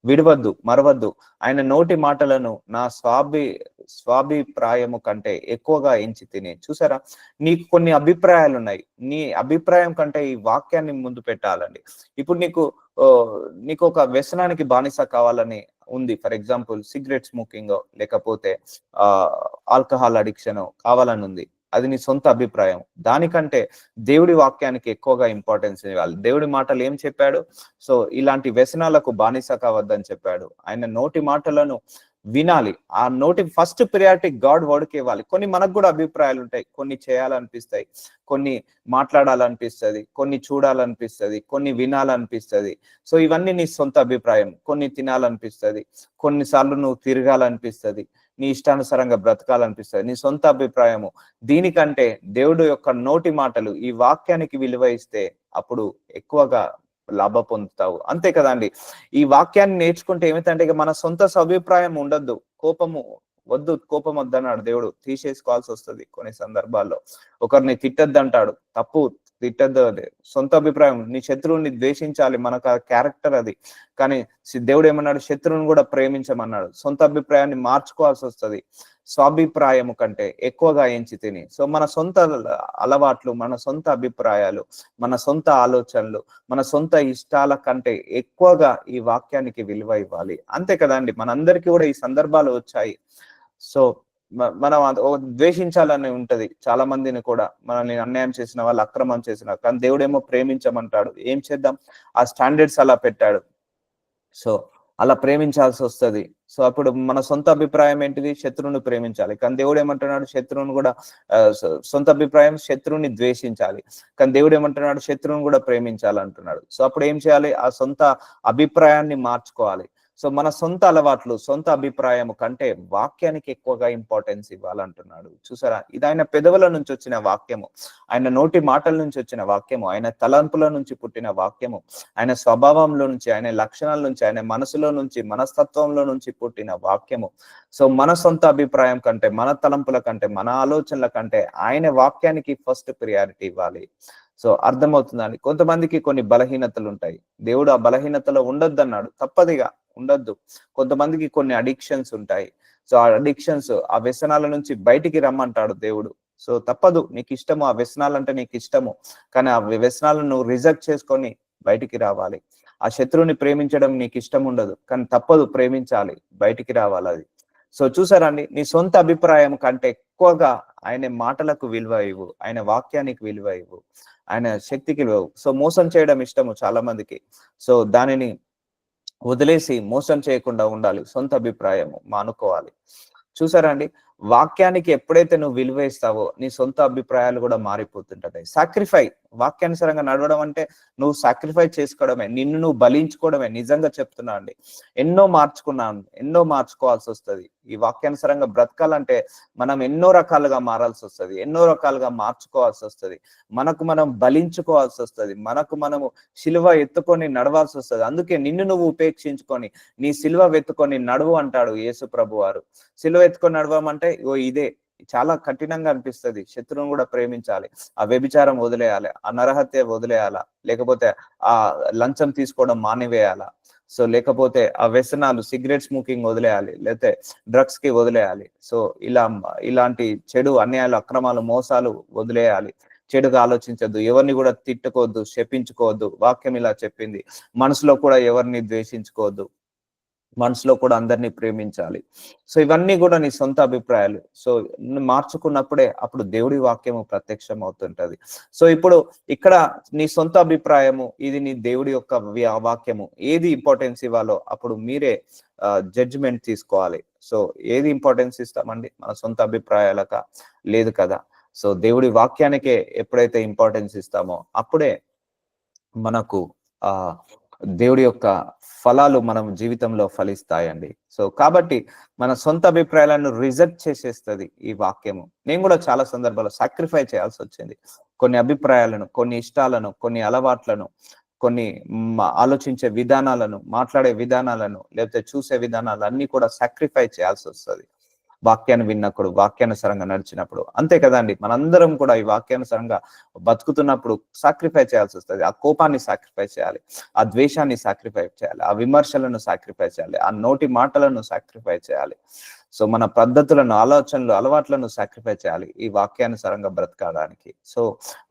Speaker 2: విడవద్దు, మరవద్దు. ఆయన నోటి మాటలను నా స్వాభిప్రాయము కంటే ఎక్కువగా ఎంచి తిని. చూసారా, నీకు కొన్ని అభిప్రాయాలు ఉన్నాయి, నీ అభిప్రాయం కంటే ఈ వాక్యాన్ని ముందు పెట్టాలండి. ఇప్పుడు నీకు ఒక వ్యసనానికి బానిస కావాలని ఉంది, ఫర్ ఎగ్జాంపుల్ సిగరెట్ స్మోకింగ్ లేకపోతే ఆల్కహాల్ అడిక్షన్ కావాలని ఉంది, అది నీ సొంత అభిప్రాయం. దానికంటే దేవుడి వాక్యానికి ఎక్కువగా ఇంపార్టెన్స్ ఇవ్వాలి. దేవుడి మాటలు ఏం చెప్పాడు, సో ఇలాంటి వ్యసనాలకు బానిస కావద్దని చెప్పాడు. ఆయన నోటి మాటలను వినాలి, ఆ నోటి ఫస్ట్ ప్రియారిటీ గాడ్ వర్డ్కి ఇవ్వాలి. కొన్ని మనకు కూడా అభిప్రాయాలు ఉంటాయి, కొన్ని చేయాలనిపిస్తాయి, కొన్ని మాట్లాడాలనిపిస్తుంది, కొన్ని చూడాలనిపిస్తుంది, కొన్ని వినాలనిపిస్తుంది. సో ఇవన్నీ నీ సొంత అభిప్రాయం. కొన్ని తినాలనిపిస్తుంది, కొన్నిసార్లు నువ్వు తిరగాలనిపిస్తుంది, నీ ఇష్టానుసారంగా బ్రతకాలనిపిస్తుంది, నీ సొంత అభిప్రాయము. దీనికంటే దేవుడు యొక్క నోటి మాటలు, ఈ వాక్యానికి విలువ ఇస్తే అప్పుడు ఎక్కువగా లాభ పొందుతావు. అంతే కదండి, ఈ వాక్యాన్ని నేర్చుకుంటే ఏమిటంటే ఇక మన సొంత అభిప్రాయం ఉండద్దు, కోపం వద్దన్నాడు దేవుడు, తీసేసుకోవాల్సి వస్తుంది కొన్ని సందర్భాల్లో. ఒకరిని తిట్టద్దు అంటాడు, తప్పు, తిట్టద్దు, అదే సొంత అభిప్రాయం. నీ శత్రువుని ద్వేషించాలి, మనకు ఆ క్యారెక్టర్ అది. కానీ దేవుడు ఏమన్నాడు, శత్రువుని కూడా ప్రేమించమన్నాడు. సొంత అభిప్రాయాన్ని మార్చుకోవాల్సి వస్తుంది, స్వాభిప్రాయము కంటే ఎక్కువగా ఎంచి తిని. సో మన సొంత అలవాట్లు, మన సొంత అభిప్రాయాలు, మన సొంత ఆలోచనలు, మన సొంత ఇష్టాల కంటే ఎక్కువగా ఈ వాక్యానికి విలువ ఇవ్వాలి. అంతే కదండి, మనందరికీ కూడా ఈ సందర్భాలు వచ్చాయి. సో మనం ద్వేషించాలని ఉంటది చాలా మందిని కూడా, మనల్ని అన్యాయం చేసిన వాళ్ళు, అక్రమం చేసిన. కానీ దేవుడేమో ప్రేమించమంటాడు. ఏం చేద్దాం, ఆ స్టాండర్డ్స్ అలా పెట్టాడు. సో అలా ప్రేమించాల్సి వస్తుంది. సో అప్పుడు మన సొంత అభిప్రాయం ఏంటిది, శత్రువుని ప్రేమించాలి. కానీ దేవుడు ఏమంటున్నాడు, శత్రువుని కూడా సొంత అభిప్రాయం శత్రువుని ద్వేషించాలి. కానీ దేవుడు ఏమంటున్నాడు, శత్రువుని కూడా ప్రేమించాలి అంటున్నాడు. సో అప్పుడు ఏం చేయాలి, ఆ సొంత అభిప్రాయాన్ని మార్చుకోవాలి. సో మన సొంత అలవాట్లు, సొంత అభిప్రాయం కంటే వాక్యానికి ఎక్కువగా ఇంపార్టెన్స్ ఇవ్వాలంటున్నాడు. చూసారా, ఇది ఆయన పెదవుల నుంచి వచ్చిన వాక్యము, ఆయన నోటి మాటల నుంచి వచ్చిన వాక్యము, ఆయన తలంపుల నుంచి పుట్టిన వాక్యము, ఆయన స్వభావంలో నుంచి, ఆయన లక్షణాల నుంచి, ఆయన మనసులో నుంచి, మనస్తత్వంలో నుంచి పుట్టిన వాక్యము. సో మన సొంత అభిప్రాయం కంటే, మన తలంపుల కంటే, మన ఆలోచనల కంటే ఆయన వాక్యానికి ఫస్ట్ ప్రియారిటీ ఇవ్వాలి. సో అర్థమవుతుందండి. కొంతమందికి కొన్ని బలహీనతలు ఉంటాయి. దేవుడు ఆ బలహీనతలో ఉండొద్దు అన్నాడు, తప్పదిగా ఉండొద్దు. కొంతమందికి కొన్ని అడిక్షన్స్ ఉంటాయి. సో ఆ అడిక్షన్స్, ఆ వ్యసనాల నుంచి బయటికి రమ్మంటాడు దేవుడు. సో తప్పదు, నీకు ఇష్టము, ఆ వ్యసనాలంటే నీకు ఇష్టము, కానీ ఆ వ్యసనాలను నువ్వు రిజెక్ట్ చేసుకొని బయటికి రావాలి. ఆ శత్రువుని ప్రేమించడం నీకు ఇష్టం ఉండదు, కానీ తప్పదు, ప్రేమించాలి, బయటికి రావాలి అది. సో చూసారండి, నీ సొంత అభిప్రాయం కంటే ఎక్కువగా ఆయన మాటలకు విలువ ఇవ్వు, ఆయన వాక్యానికి విలువ ఇవ్వు, ఆయన శక్తికి విలువ. సో మోసం చేయడం ఇష్టము చాలా మందికి, సో దానిని వదిలేసి మోసం చేయకుండా ఉండాలి, సొంత అభిప్రాయము మానుకోవాలి. చూసారా అండి, వాక్యానికి ఎప్పుడైతే నువ్వు విలువ ఇస్తావో నీ సొంత అభిప్రాయాలు కూడా మారిపోతుంటాయి. సాక్రిఫై, వాక్యానుసారంగా నడవడం అంటే నువ్వు సాక్రిఫై చేసుకోవడమే, నిన్ను నువ్వు బలించుకోవడమే. నిజంగా చెప్తున్నా అండి, ఎన్నో మార్చుకున్నాను, ఎన్నో మార్చుకోవాల్సి వస్తుంది. ఈ వాక్యానుసారంగా బ్రతకాలంటే మనం ఎన్నో రకాలుగా మారాల్సి వస్తుంది, ఎన్నో రకాలుగా మార్చుకోవాల్సి వస్తుంది, మనకు మనం బలించుకోవాల్సి వస్తుంది, మనకు మనము సిలువ ఎత్తుకొని నడవాల్సి వస్తుంది. అందుకే నిన్ను నువ్వు ఉపేక్షించుకొని నీ సిలువ ఎత్తుకొని నడువు అంటాడు యేసు ప్రభు వారు. సిలువ ఎత్తుకొని నడవమంటే ఇదే చాలా కఠినంగా అనిపిస్తుంది. శత్రువును కూడా ప్రేమించాలి, ఆ వ్యభిచారం వదిలేయాలి, ఆ నరహత్య వదిలేయాలా, లేకపోతే ఆ లంచం తీసుకోవడం మానివేయాలా, సో లేకపోతే ఆ వ్యసనాలు, సిగరెట్ స్మోకింగ్ వదిలేయాలి, లేకపోతే డ్రగ్స్ కి వదిలేయాలి. సో ఇలాంటి చెడు అన్యాయాలు, అక్రమాలు, మోసాలు వదిలేయాలి. చెడుగా ఆలోచించద్దు, ఎవరిని కూడా తిట్టుకోవద్దు, శపించుకోవద్దు. వాక్యం ఇలా చెప్పింది. మనసులో కూడా ఎవరిని ద్వేషించుకోవద్దు, మనసులో కూడా అందరినీ ప్రేమించాలి. సో ఇవన్నీ కూడా నీ సొంత అభిప్రాయాలు. సో మార్చుకున్నప్పుడే అప్పుడు దేవుడి వాక్యము ప్రత్యక్షం అవుతుంటది. సో ఇప్పుడు ఇక్కడ నీ సొంత అభిప్రాయము, ఇది నీ దేవుడి యొక్క వాక్యము, ఏది ఇంపార్టెన్స్ ఇవ్వాలో అప్పుడు మీరే జడ్జిమెంట్ తీసుకోవాలి. సో ఏది ఇంపార్టెన్స్ ఇస్తామండి, మన సొంత అభిప్రాయాలక? లేదు కదా. సో దేవుడి వాక్యానికే ఎప్పుడైతే ఇంపార్టెన్స్ ఇస్తామో అప్పుడే మనకు దేవుడి యొక్క ఫలాలు మనం జీవితంలో ఫలిస్తాయండి. సో కాబట్టి మన సొంత అభిప్రాయాలను రిజెక్ట్ చేసేస్తుంది ఈ వాక్యము. నేను కూడా చాలా సందర్భాల్లో సాక్రిఫై చేయాల్సి వచ్చింది. కొన్ని అభిప్రాయాలను, కొన్ని ఇష్టాలను, కొన్ని అలవాట్లను, కొన్ని ఆలోచించే విధానాలను, మాట్లాడే విధానాలను, లేకపోతే చూసే విధానాలు అన్ని కూడా సాక్రిఫై చేయాల్సి వస్తుంది వాక్యాన్ని విన్నప్పుడు, వాక్యానుసారంగా నడిచినప్పుడు. అంతే కదండి, మనందరం కూడా ఈ వాక్యానుసారంగా బతుకుతున్నప్పుడు సాక్రిఫై చేయాల్సి వస్తుంది. ఆ కోపాన్ని సాక్రిఫై చేయాలి, ఆ ద్వేషాన్ని సాక్రిఫై చేయాలి, ఆ విమర్శలను సాక్రిఫై చేయాలి, ఆ నోటి మాటలను సాక్రిఫై చేయాలి. సో మన పద్ధతులను, ఆలోచనలు, అలవాట్లను సాక్రిఫై చేయాలి ఈ వాక్యానుసారంగా బ్రతకడానికి. సో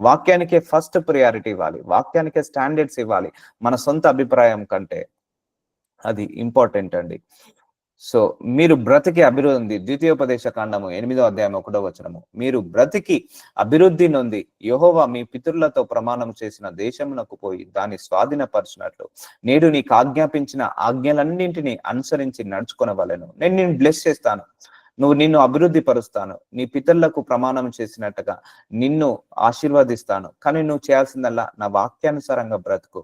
Speaker 2: వాక్యానికే ఫస్ట్ ప్రియారిటీ ఇవ్వాలి, వాక్యానికే స్టాండర్డ్స్ ఇవ్వాలి, మన సొంత అభిప్రాయం కంటే. అది ఇంపార్టెంట్ అండి. సో మీరు బ్రతికి అభివృద్ధి, ద్వితీయోపదేశ కాండము 8వ అధ్యాయం 1వ వచనము, మీరు బ్రతికి అభివృద్ధి నొంది యెహోవా మీ పితరులతో ప్రమాణం చేసిన దేశమునకు పోయి దాన్ని స్వాధీనపరచినట్లు నేడు నీకు ఆజ్ఞాపించిన ఆజ్ఞలన్నింటినీ అనుసరించి నడుచుకొనవలెను. నేను నిన్ను బ్లెస్ చేస్తాను, నిన్ను అభివృద్ధి పరుస్తాను, నీ పితరులకు ప్రమాణం చేసినట్టుగా నిన్ను ఆశీర్వదిస్తాను. కానీ నువ్వు చేయాల్సిందల్లా నా వాక్యానుసారంగా బ్రతుకు,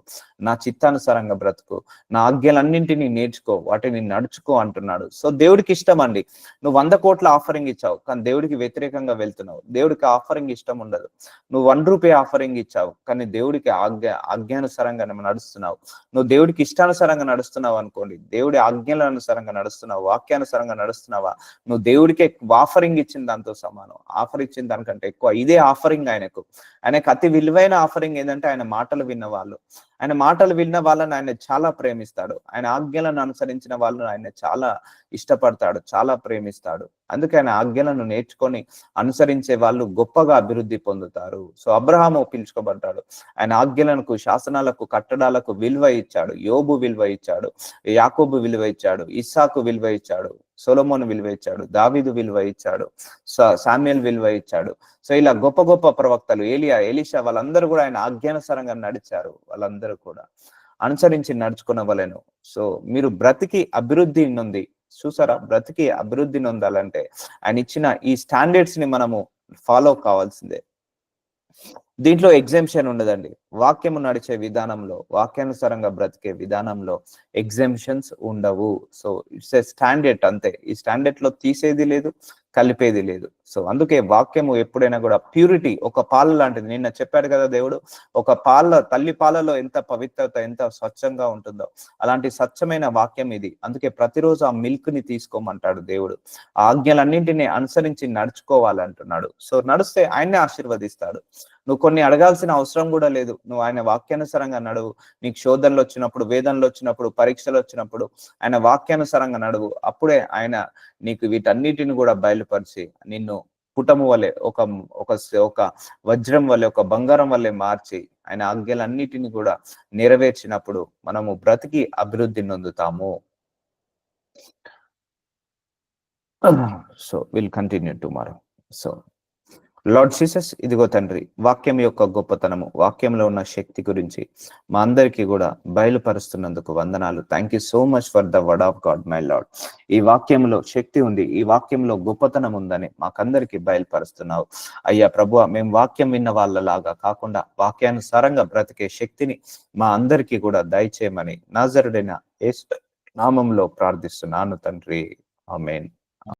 Speaker 2: నా చిత్తానుసారంగా బ్రతుకు, నా ఆజ్ఞలన్నింటినీ నేర్చుకో, వాటిని నడుచుకో అంటున్నాడు. సో దేవుడికి ఇష్టం అండి. నువ్వు 100 కోట్ల ఆఫరింగ్ ఇచ్చావు, కానీ దేవుడికి వ్యతిరేకంగా వెళ్తున్నావు. దేవుడికి ఆఫరింగ్ ఇష్టం ఉండదు. నువ్వు 1 రూపాయి ఆఫరింగ్ ఇచ్చావు, కానీ దేవుడికి ఆజ్ఞానుసారంగా నడుస్తున్నావు. నువ్వు దేవుడికి ఇష్టానుసారంగా నడుస్తున్నావు అనుకోండి, దేవుడి ఆజ్ఞల అనుసారంగా నడుస్తున్నావు, వాక్యానుసారంగా నడుస్తున్నావా, నువ్వు దేవుడికి ఆఫరింగ్ ఇచ్చిన దాంతో సమానం. ఆఫర్ ఇచ్చిన దానికంటే ఎక్కువ ఇదే ఆఫరింగ్ ఆయనకు. అతి విలువైన ఆఫరింగ్ ఏంటంటే ఆయన మాటలు విన్న వాళ్ళు. ఆయన మాటలు విన్న వాళ్ళని ఆయన చాలా ప్రేమిస్తాడు. ఆయన ఆజ్ఞలను అనుసరించిన వాళ్ళను ఆయన చాలా ఇష్టపడతాడు, చాలా ప్రేమిస్తాడు. అందుకే ఆయన ఆజ్ఞలను నేర్చుకొని అనుసరించే వాళ్ళు గొప్పగా అభివృద్ధి పొందుతారు. సో అబ్రహాము పిలుచుకోబడ్డాడు, ఆయన ఆజ్ఞలకు, శాసనాలకు, కట్టడాలకు విలువ ఇచ్చాడు. యోబు విలువ ఇచ్చాడు, యాకోబు విలువ ఇచ్చాడు, ఇస్సాకు విలువ ఇచ్చాడు, సొలొమోను విలువ ఇచ్చాడు, దావీదు విలువ ఇచ్చాడు, శామ్యూయల్ విలువ ఇచ్చాడు. సో ఇలా గొప్ప గొప్ప ప్రవక్తలు, ఏలియా, ఎలీషా, వాళ్ళందరూ కూడా ఆయన ఆజ్ఞానుసారంగా నడిచారు. వాళ్ళందరూ కూడా అనుసరించి నడుచుకునవలెను. సో మీరు బ్రతికి అభివృద్ధి నొంది, చూసారా, బ్రతికి అభివృద్ధి నొందాలంటే ఆయన ఇచ్చిన ఈ స్టాండర్డ్స్ ని మనము ఫాలో కావాల్సిందే. దీంట్లో ఎగ్జామ్షన్ ఉండదండి. వాక్యము నడిచే విధానంలో, వాక్యానుసారంగా బ్రతికే విధానంలో ఎగ్జామ్షన్స్ ఉండవు. సో ఇట్స్ ఏ స్టాండర్డ్ అంతే. ఈ స్టాండర్డ్ లో తీసేది లేదు, కలిపేది లేదు. సో అందుకే వాక్యము ఎప్పుడైనా కూడా ప్యూరిటీ, ఒక పాలు లాంటిది. నిన్న చెప్పాడు కదా దేవుడు, ఒక తల్లి పాలలో ఎంత పవిత్రత, ఎంత స్వచ్ఛంగా ఉంటుందో అలాంటి స్వచ్ఛమైన వాక్యం ఇది. అందుకే ప్రతిరోజు ఆ మిల్క్ ని తీసుకోమంటాడు దేవుడు. ఆ ఆజ్ఞలన్నింటినీ అనుసరించి నడుచుకోవాలంటున్నాడు. సో నడిస్తే ఆయన్నే ఆశీర్వదిస్తాడు. నువ్వు కొన్ని అడగాల్సిన అవసరం కూడా లేదు. నువ్వు ఆయన వాక్యానుసారంగా నడువు. నీకు శోధనలు వచ్చినప్పుడు, వేదనలు వచ్చినప్పుడు, పరీక్షలు వచ్చినప్పుడు ఆయన వాక్యానుసారంగా నడువు. అప్పుడే ఆయన నీకు వీటన్నిటిని కూడా బయలుపరిచి నిన్ను పుటము వలె, ఒక ఒక ఒక వజ్రం వలె, ఒక బంగారం వలె మార్చి ఆయన ఆజ్ఞలన్నిటిని కూడా నెరవేర్చినప్పుడు మనము బ్రతికి అభివృద్ధి నొందుతాము. So will continue tomorrow. So Lord Jesus, ఇదిగో తండ్రి, వాక్యం యొక్క గొప్పతనము, వాక్యంలో ఉన్న శక్తి గురించి మా అందరికీ కూడా బయలుపరుస్తున్నందుకు వందనాలు. Thank you so much for the word of God my lord. ఈ వాక్యంలో శక్తి ఉంది, ఈ వాక్యంలో గొప్పతనం ఉందని మాకందరికి బయలుపరుస్తున్నావు అయ్యా ప్రభువా. మేము వాక్యం విన్న వాళ్ళలాగా కాకుండా వాక్యానుసారంగా బ్రతికే శక్తిని మా అందరికీ కూడా దయచేయమని నజరుడైన యేసు నామంలో ప్రార్థిస్తున్నాను తండ్రి. ఆమేన్.